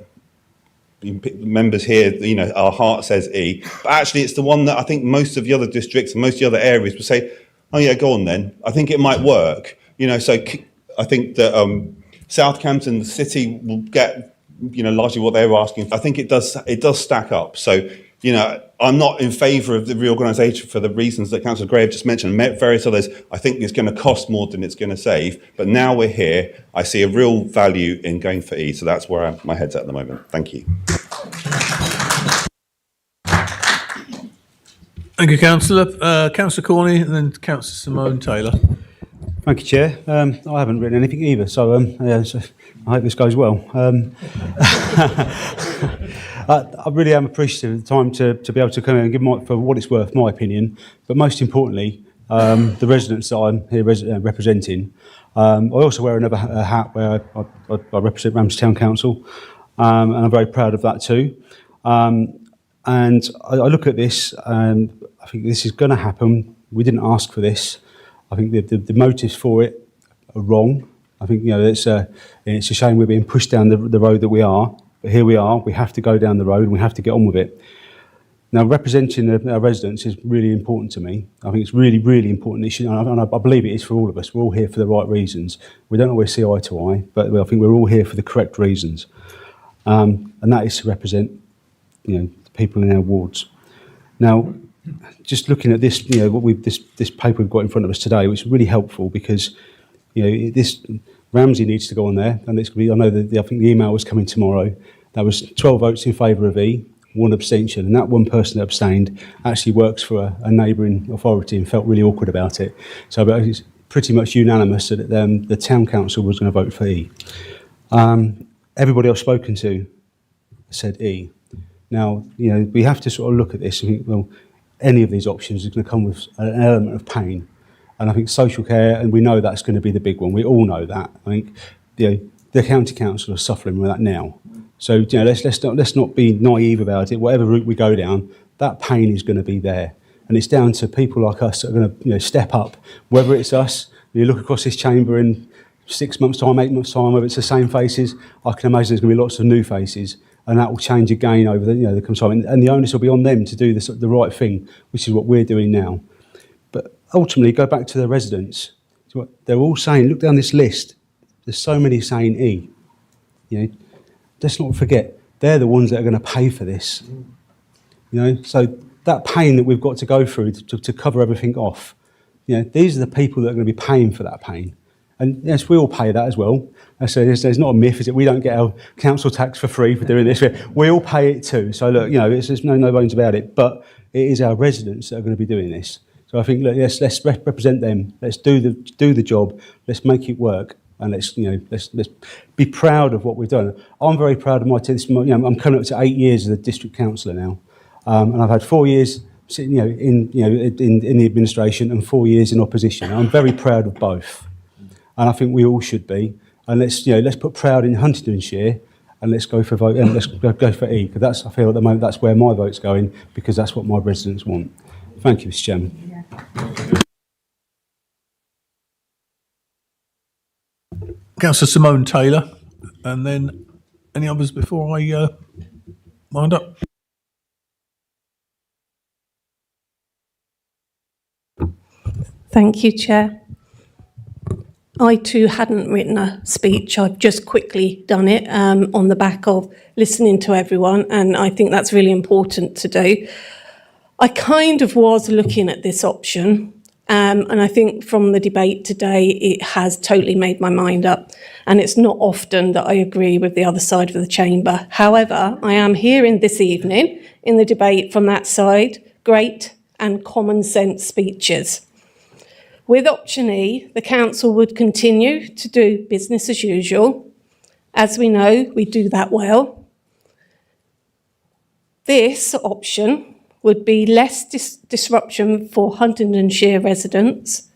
members here, our heart says E, but actually it's the one that I think most of the other districts and most of the other areas will say, oh yeah, go on then. I think it might work. So I think that Southampton, the city, will get, largely what they were asking. I think it does stack up. So, I'm not in favour of the reorganisation for the reasons that Councillor Gray have just mentioned, various others. I think it's going to cost more than it's going to save. But now we're here, I see a real value in going for E. So that's where my head's at the moment. Thank you. Thank you, Councillor. Councillor Corney and then Councillor Simone Taylor. Thank you, Chair. I haven't written anything either, so I hope this goes well. I really am appreciative of the time to be able to come in and give for what it's worth, my opinion, but most importantly, the residents that I'm here representing. I also wear another hat where I represent Ramsey Town Council, and I'm very proud of that too. And I look at this and I think this is going to happen. We didn't ask for this. I think the motives for it are wrong. I think it's a shame we're being pushed down the road that we are. But here we are. We have to go down the road and we have to get on with it. Now, representing our residents is really important to me. I think it's really, really important. And I believe it is for all of us. We're all here for the right reasons. We don't always see eye to eye, but I think we're all here for the correct reasons. And that is to represent, the people in our wards. Now, just looking at this, this paper we've got in front of us today, which is really helpful because, this Ramsey needs to go on there, and it's going to be. I know that I think the email was coming tomorrow. That was 12 votes in favour of E, 1 abstention, and that one person that abstained actually works for a neighbouring authority and felt really awkward about it. So it's pretty much unanimous that the town council was going to vote for E. Everybody I've spoken to said E. Now, we have to sort of look at this and think, well, any of these options is going to come with an element of pain. And I think social care, and we know that's going to be the big one. We all know that. I think the county council are suffering with that now. So let's not be naive about it. Whatever route we go down, that pain is going to be there, and it's down to people like us that are going to step up. Whether it's us, you look across this chamber in 6 months' time, 8 months' time, whether it's the same faces, I can imagine there's going to be lots of new faces, and that will change again over the time. And the onus will be on them to do the right thing, which is what we're doing now. But ultimately, go back to the residents. They're all saying, look down this list. There's so many saying E. Let's not forget, they're the ones that are going to pay for this. So that pain that we've got to go through to cover everything off, these are the people that are going to be paying for that pain. And yes, we all pay that as well. So there's not a myth, is it? We don't get our council tax for free for doing this. We all pay it too. So look, there's no bones about it. But it is our residents that are going to be doing this. So I think, look, let's represent them. Let's do the job. Let's make it work. And let's be proud of what we've done. I'm very proud of my team. I'm coming up to 8 years as a district councillor now, and I've had 4 years sitting, in the administration and 4 years in opposition. I'm very proud of both, and I think we all should be. And let's put proud in Huntingdonshire, and let's go for vote. And let's go for E, because I feel at the moment that's where my vote's going, because that's what my residents want. Thank you, Mr. Chairman. Councillor Simone Taylor, and then any others before I wind up? Thank you, Chair. I too hadn't written a speech. I've just quickly done it on the back of listening to everyone, and I think that's really important to do. I kind of was looking at this option. And I think from the debate today, it has totally made my mind up. And it's not often that I agree with the other side of the chamber. However, I am hearing this evening in the debate from that side, great and common sense speeches. With option E, the council would continue to do business as usual. As we know, we do that well. This option would be less disruption for Huntingdonshire residents.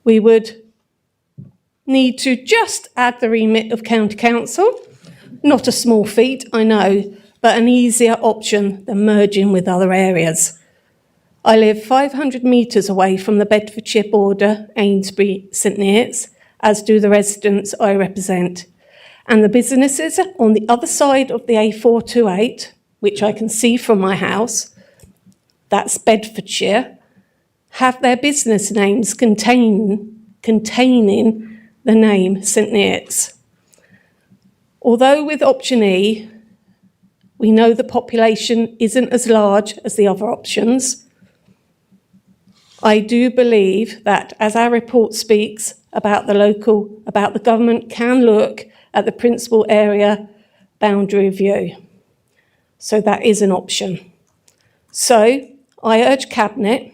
We would need to just add the remit of county council. Not a small feat, I know, but an easier option than merging with other areas. I live 500 metres away from the Bedfordshire border, Amesbury, St Neots, as do the residents I represent. And the businesses on the other side of the A428, which I can see from my house, that's Bedfordshire, have their business names containing the name St Neots. Although with option E, we know the population isn't as large as the other options, I do believe that, as our report speaks about the government can look at the principal area boundary review. So that is an option. So I urge Cabinet,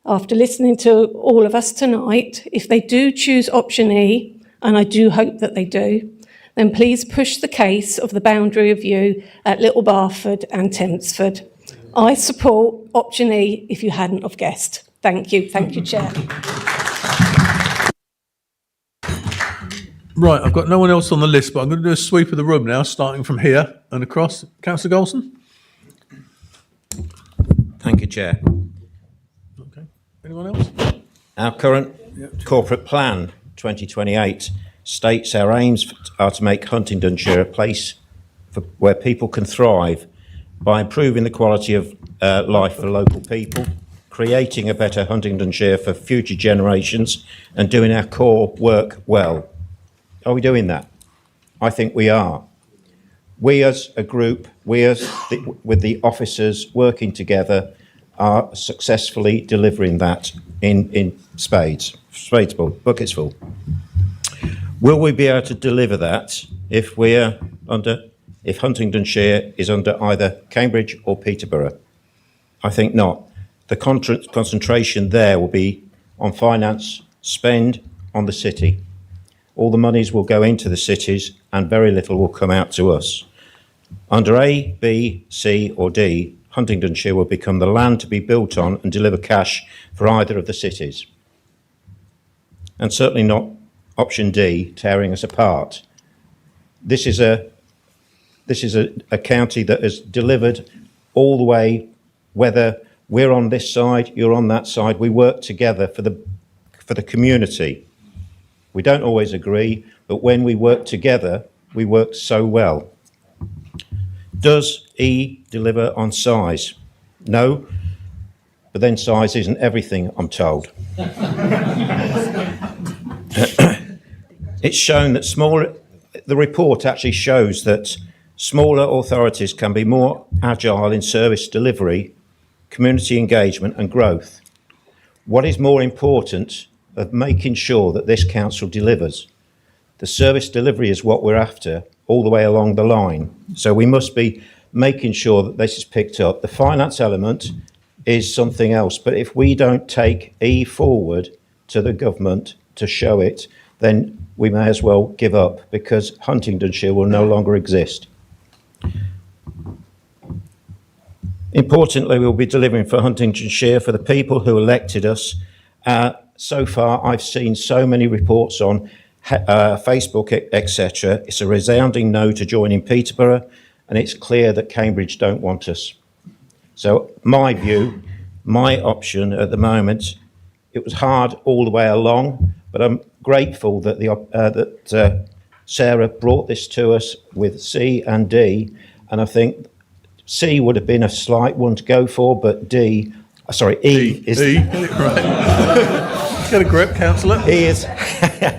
after listening to all of us tonight, if they do choose option E, and I do hope that they do, then please push the case of the boundary review at Little Barford and Tempsford. I support option E if you hadn't have guessed. Thank you. Thank you, Chair. Right, I've got no one else on the list, but I'm going to do a sweep of the room now, starting from here and across. Councillor Golson? Thank you, Chair. Okay. Anyone else? Our current corporate plan, 2028, states our aims are to make Huntingdonshire a place where people can thrive by improving the quality of life for local people, creating a better Huntingdonshire for future generations, and doing our core work well. Are we doing that? I think we are. We as a group, with the officers working together, are successfully delivering that in spades full, buckets full. Will we be able to deliver that if Huntingdonshire is under either Cambridge or Peterborough? I think not. The concentration there will be on finance spend on the city. All the monies will go into the cities and very little will come out to us. Under A, B, C or D, Huntingdonshire will become the land to be built on and deliver cash for either of the cities. And certainly not option D, tearing us apart. This is a county that has delivered all the way, whether we're on this side, you're on that side, we work together for the community. We don't always agree, but when we work together, we work so well. Does E deliver on size? No, but then size isn't everything, I'm told. It's shown that the report actually shows that smaller authorities can be more agile in service delivery, community engagement and growth. What is more important of making sure that this council delivers? The service delivery is what we're after all the way along the line. So we must be making sure that this is picked up. The finance element is something else, but if we don't take E forward to the government to show it, then we may as well give up, because Huntingdonshire will no longer exist. Importantly, we'll be delivering for Huntingdonshire, for the people who elected us. So far, I've seen so many reports on Facebook, etc. It's a resounding no to joining Peterborough, and it's clear that Cambridge don't want us. So my view, my option at the moment, it was hard all the way along, but I'm grateful that that Sarah brought this to us with C and D, and I think C would have been a slight one to go for, but E is... Get a grip, councillor. E is...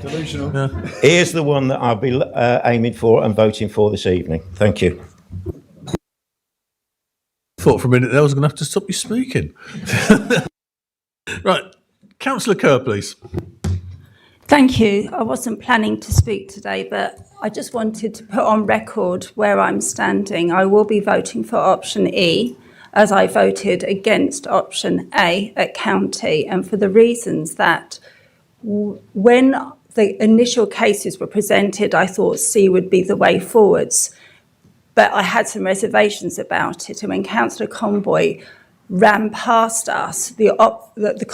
Delusional. E is the one that I'll be aiming for and voting for this evening. Thank you. Thought for a minute there I was going to have to stop you speaking. Right, Councillor Kerr, please. Thank you. I wasn't planning to speak today, but I just wanted to put on record where I'm standing. I will be voting for option E, as I voted against option A at county, and for the reasons that when the initial cases were presented, I thought C would be the way forwards, but I had some reservations about it. And when Councillor Conboy ran past us to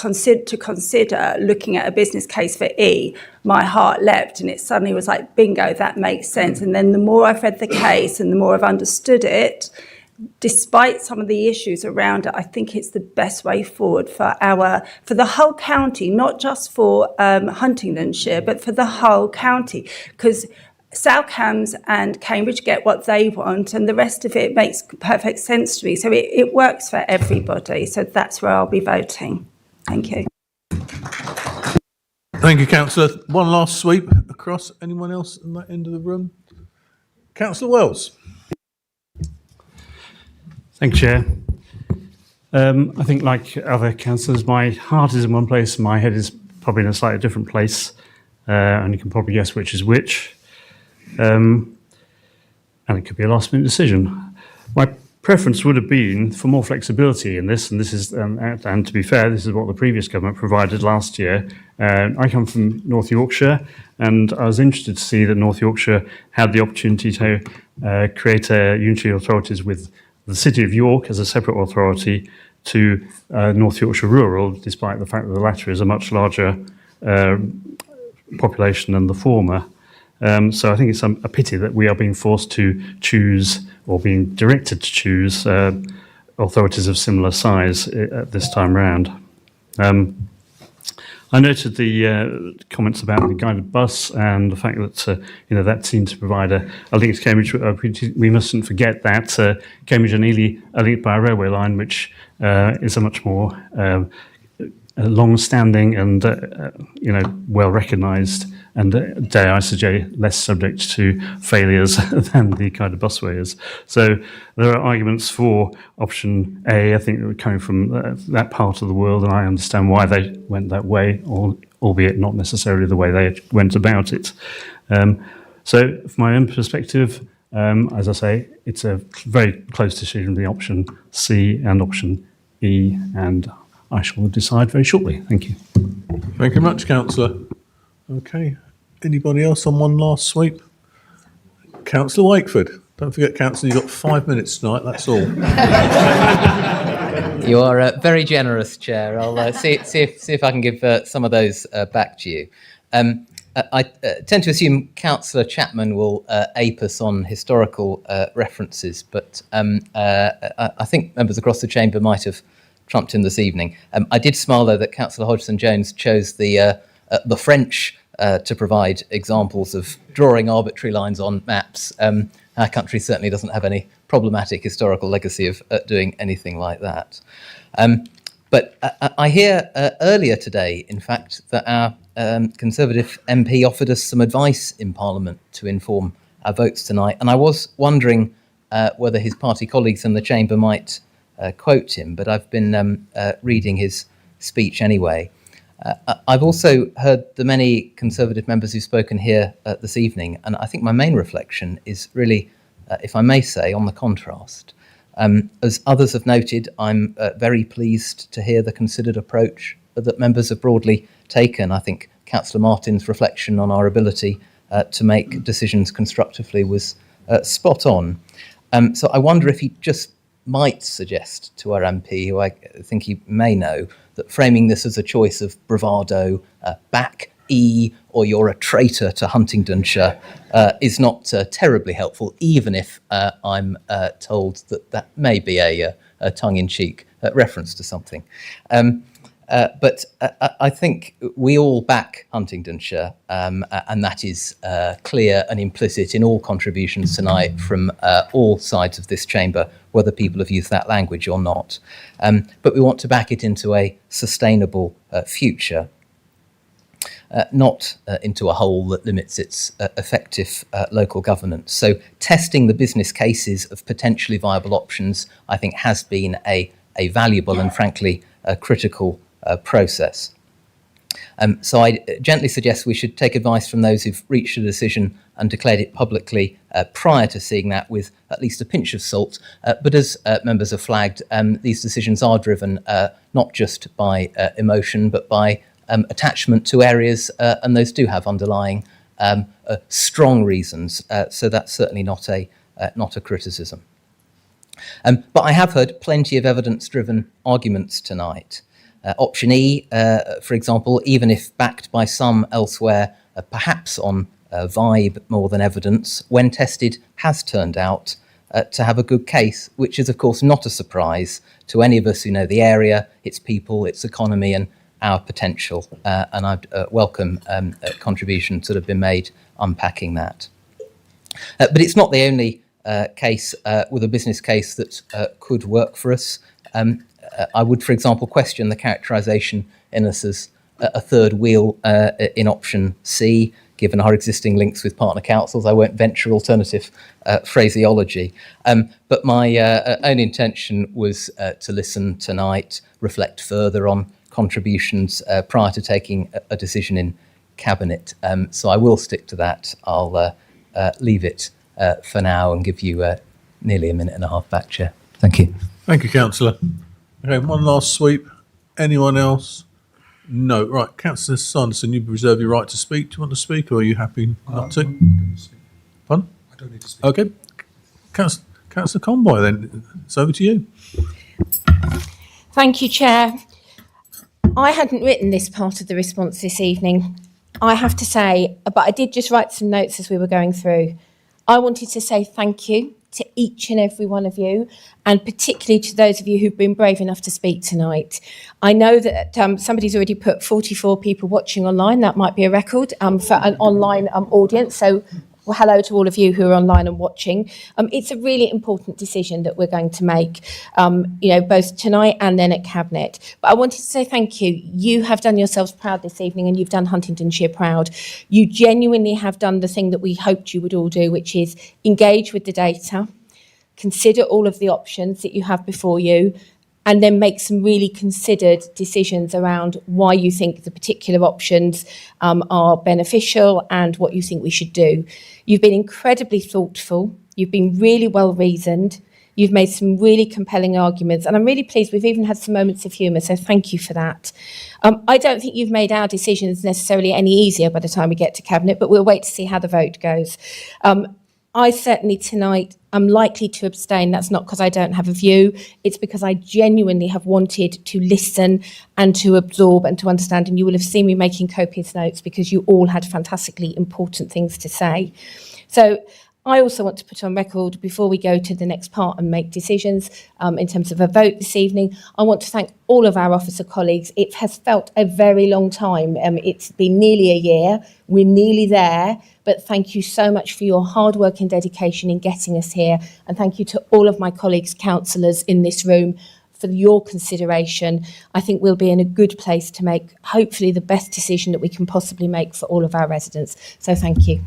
consider looking at a business case for E, my heart leapt, and it suddenly was like, bingo, that makes sense. And then the more I've read the case and the more I've understood it, despite some of the issues around it, I think it's the best way forward for the whole county, not just for Huntingdonshire, but for the whole county, because South Cambs and Cambridge get what they want, and the rest of it makes perfect sense to me. So it works for everybody. So that's where I'll be voting. Thank you. Thank you, Councillor. One last sweep across. Anyone else in that end of the room? Councillor Wells. Thank you, Chair. I think, like other councillors, my heart is in one place and my head is probably in a slightly different place, and you can probably guess which is which. And it could be a last-minute decision. My preference would have been for more flexibility in this, and this is, and to be fair, this is what the previous government provided last year. I come from North Yorkshire, and I was interested to see that North Yorkshire had the opportunity to create unitary authorities with the City of York as a separate authority to North Yorkshire Rural, despite the fact that the latter is a much larger population than the former. So I think it's a pity that we are being forced to choose, or being directed to choose, authorities of similar size at this time round. I noted the comments about the guided bus and the fact that that seemed to provide a link to Cambridge. We mustn't forget that Cambridge and Ely are linked by a railway line, which is a much more long-standing and well recognised, and dare I suggest less subject to failures than the kind of busway is. So there are arguments for option A. I think that were coming from that part of the world, and I understand why they went that way, albeit not necessarily the way they went about it. So from my own perspective, as I say, it's a very close decision, the option C and option E, and I shall decide very shortly. Thank you. Thank you very much, Councillor. Okay. Anybody else on one last sweep? Councillor Wakeford. Don't forget, Councillor, you've got 5 minutes tonight, that's all. You are very generous, Chair. I'll see if I can give some of those back to you. I tend to assume Councillor Chapman will ape us on historical references, but I think members across the chamber might have trumped him this evening. I did smile, though, that Councillor Hodgson-Jones chose the French to provide examples of drawing arbitrary lines on maps. Our country certainly doesn't have any problematic historical legacy of doing anything like that. But I hear earlier today, in fact, that our Conservative MP offered us some advice in Parliament to inform our votes tonight. And I was wondering whether his party colleagues in the chamber might quote him, but I've been reading his speech anyway. I've also heard the many Conservative members who've spoken here this evening, and I think my main reflection is really, if I may say, on the contrast. As others have noted, I'm very pleased to hear the considered approach that members have broadly taken. I think Councillor Martin's reflection on our ability to make decisions constructively was spot on. So I wonder if he just might suggest to our MP, who I think he may know, that framing this as a choice of bravado, back E, or you're a traitor to Huntingdonshire, is not terribly helpful, even if I'm told that that may be a tongue-in-cheek reference to something. But I think we all back Huntingdonshire, and that is clear and implicit in all contributions tonight from all sides of this chamber, whether people have used that language or not. But we want to back it into a sustainable future, not into a hole that limits its effective local governance. So testing the business cases of potentially viable options, I think, has been a valuable and frankly critical process. So I gently suggest we should take advice from those who've reached a decision and declared it publicly prior to seeing that with at least a pinch of salt. But as members have flagged, these decisions are driven not just by emotion, but by attachment to areas, and those do have underlying strong reasons. So that's certainly not a criticism. But I have heard plenty of evidence-driven arguments tonight. Option E, for example, even if backed by some elsewhere, perhaps on vibe more than evidence, when tested has turned out to have a good case, which is of course not a surprise to any of us who know the area, its people, its economy and our potential. And I'd welcome contributions that have been made unpacking that. But it's not the only case with a business case that could work for us. I would, for example, question the characterisation in us as a third wheel in option C, given our existing links with partner councils. I won't venture alternative phraseology. But my own intention was to listen tonight, reflect further on contributions prior to taking a decision in Cabinet. So I will stick to that. I'll leave it for now and give you nearly a minute and a half back, Chair. Thank you. Thank you, Councillor. Okay, one last sweep. Anyone else? No. Right, Councillor Sanderson, you reserve your right to speak. Do you want to speak, or are you happy not to? Pardon? I don't need to speak. Okay. Councillor Conboy, then. It's over to you. Thank you, Chair. I hadn't written this part of the response this evening, I have to say, but I did just write some notes as we were going through. I wanted to say thank you to each and every one of you, and particularly to those of you who've been brave enough to speak tonight. I know that somebody's already put 44 people watching online. That might be a record for an online audience. So well, hello to all of you who are online and watching. It's a really important decision that we're going to make, both tonight and then at Cabinet. But I wanted to say thank you. You have done yourselves proud this evening, and you've done Huntingdonshire proud. You genuinely have done the thing that we hoped you would all do, which is engage with the data, consider all of the options that you have before you, and then make some really considered decisions around why you think the particular options are beneficial and what you think we should do. You've been incredibly thoughtful. You've been really well reasoned. You've made some really compelling arguments, and I'm really pleased we've even had some moments of humour, so thank you for that. I don't think you've made our decisions necessarily any easier by the time we get to Cabinet, but we'll wait to see how the vote goes. I certainly tonight am likely to abstain. That's not because I don't have a view. It's because I genuinely have wanted to listen and to absorb and to understand. And you will have seen me making copious notes because you all had fantastically important things to say. So I also want to put on record before we go to the next part and make decisions in terms of a vote this evening. I want to thank all of our officer colleagues. It has felt a very long time. It's been nearly a year. We're nearly there. But thank you so much for your hard work and dedication in getting us here. And thank you to all of my colleagues, councillors in this room, for your consideration. I think we'll be in a good place to make, hopefully, the best decision that we can possibly make for all of our residents. So thank you.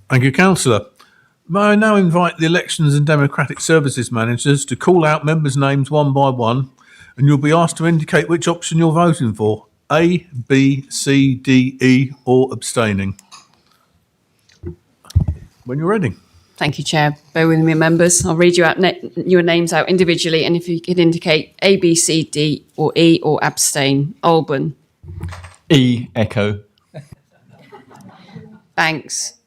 Thank you, Councillor. May I now invite the Elections and Democratic Services managers to call out members' names one by one, and you'll be asked to indicate which option you're voting for, A, B, C, D, E, or abstaining. When you're ready. Thank you, Chair. Bear with me, members. I'll read your names out individually, and if you could indicate A, B, C, D, or E, or abstain. Alban. E, Echo. Banks.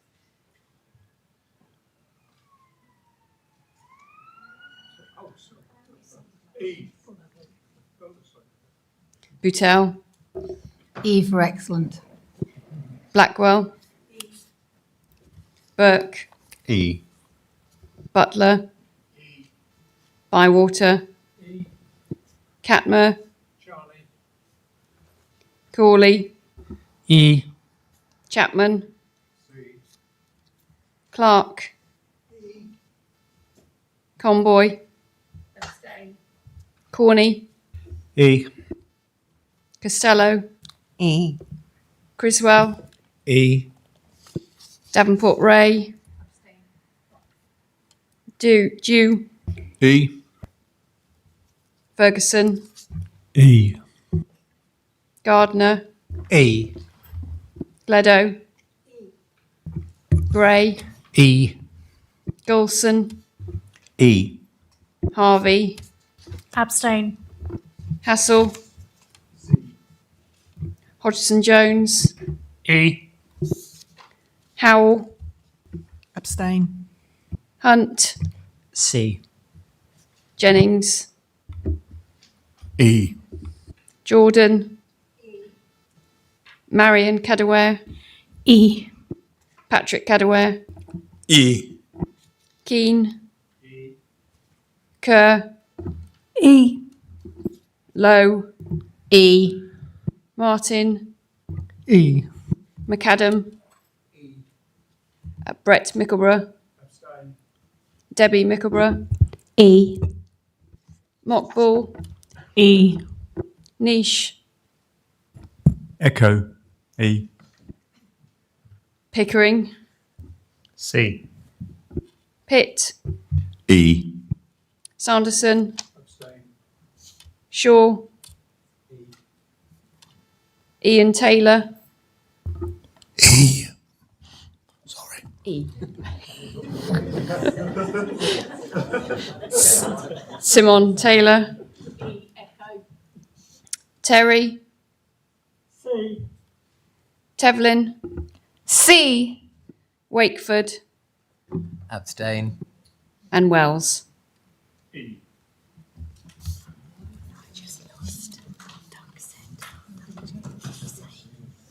Boutel. E for excellent. Blackwell. Burke. E. Butler. Bywater. Catmer. Cawley. E. Chapman. Clark. Conboy. Corney. E. Costello. E. Criswell. E. Davenport Ray. Dew. E. Ferguson. E. Gardner. E. Gledo. Gray. E. Golson. E. Harvey. Abstain. Hassel. Hodgson Jones. E. Howell. Abstain. Hunt. C. Jennings. E. Jordan. Marion Cadware. E. Patrick Cadware. E. Keane. Kerr. E. Lowe. E. Martin. E. McAdam. Brett Mickleborough. Debbie Mickleborough. E. Mockball. E. Niche. Echo. E. Pickering. C. Pitt. E. Sanderson. Shaw. Ian Taylor. E. E. Simon Taylor. Terry. C. Tevlin. C. Wakeford. Abstain. And Wells.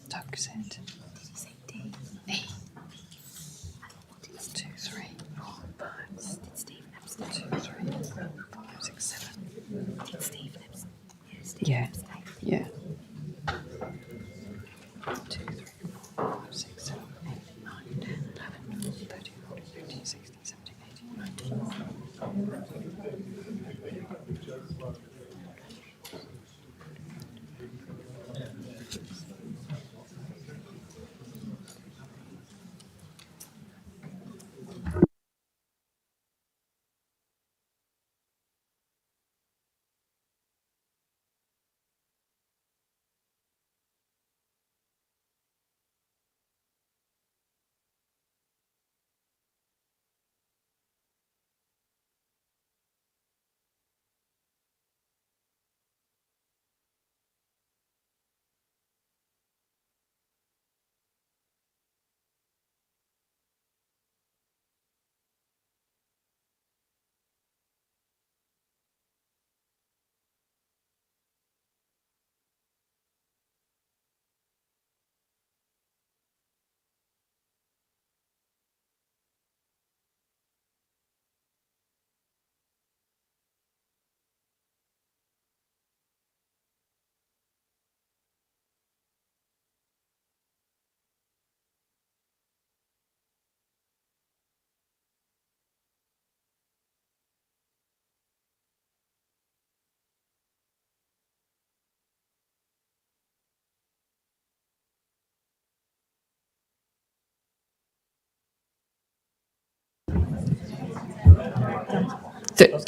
Doug said. E. 2, 3, 4, 5. Did Stephen abstain? 2, 3, 4, 5, 6, 7. Did Stephen abstain? Yeah. Yeah.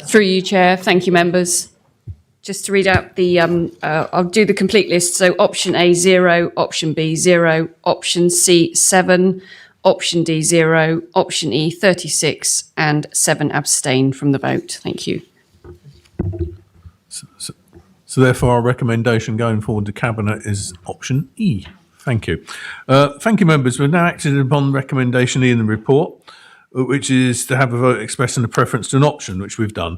Through you, Chair. Thank you, members. Just to read out the, I'll do the complete list. So option A, 0, option B, 0, option C, 7, option D, 0, option E, 36, and 7 abstain from the vote. Thank you. So therefore, our recommendation going forward to Cabinet is option E. Thank you. Thank you, members. We've now acted upon recommendation E in the report, which is to have a vote expressing a preference to an option, which we've done.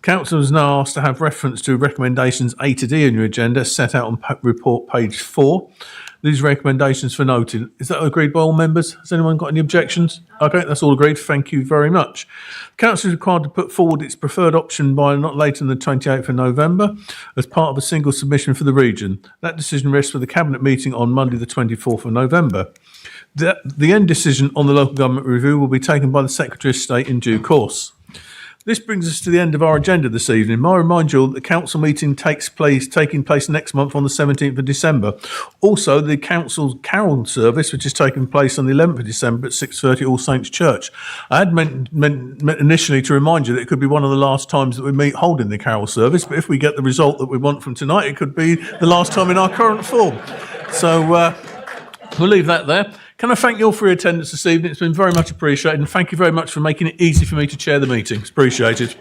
Council is now asked to have reference to recommendations A to D on your agenda, set out on report page 4. These recommendations for noting. Is that agreed by all members? Has anyone got any objections? Okay, that's all agreed. Thank you very much. Council is required to put forward its preferred option by not later than the 28th of November as part of a single submission for the region. That decision rests for the Cabinet meeting on Monday the 24th of November. The end decision on the local government review will be taken by the Secretary of State in due course. This brings us to the end of our agenda this evening. May I remind you that the council meeting taking place next month on the 17th of December. Also, the council's carol service, which is taking place on the 11th of December at 6:30 All Saints Church. I had meant initially to remind you that it could be one of the last times that we meet holding the carol service, but if we get the result that we want from tonight, it could be the last time in our current form. So we'll leave that there. Can I thank you all for your attendance this evening? It's been very much appreciated, and thank you very much for making it easy for me to chair the meeting. It's appreciated.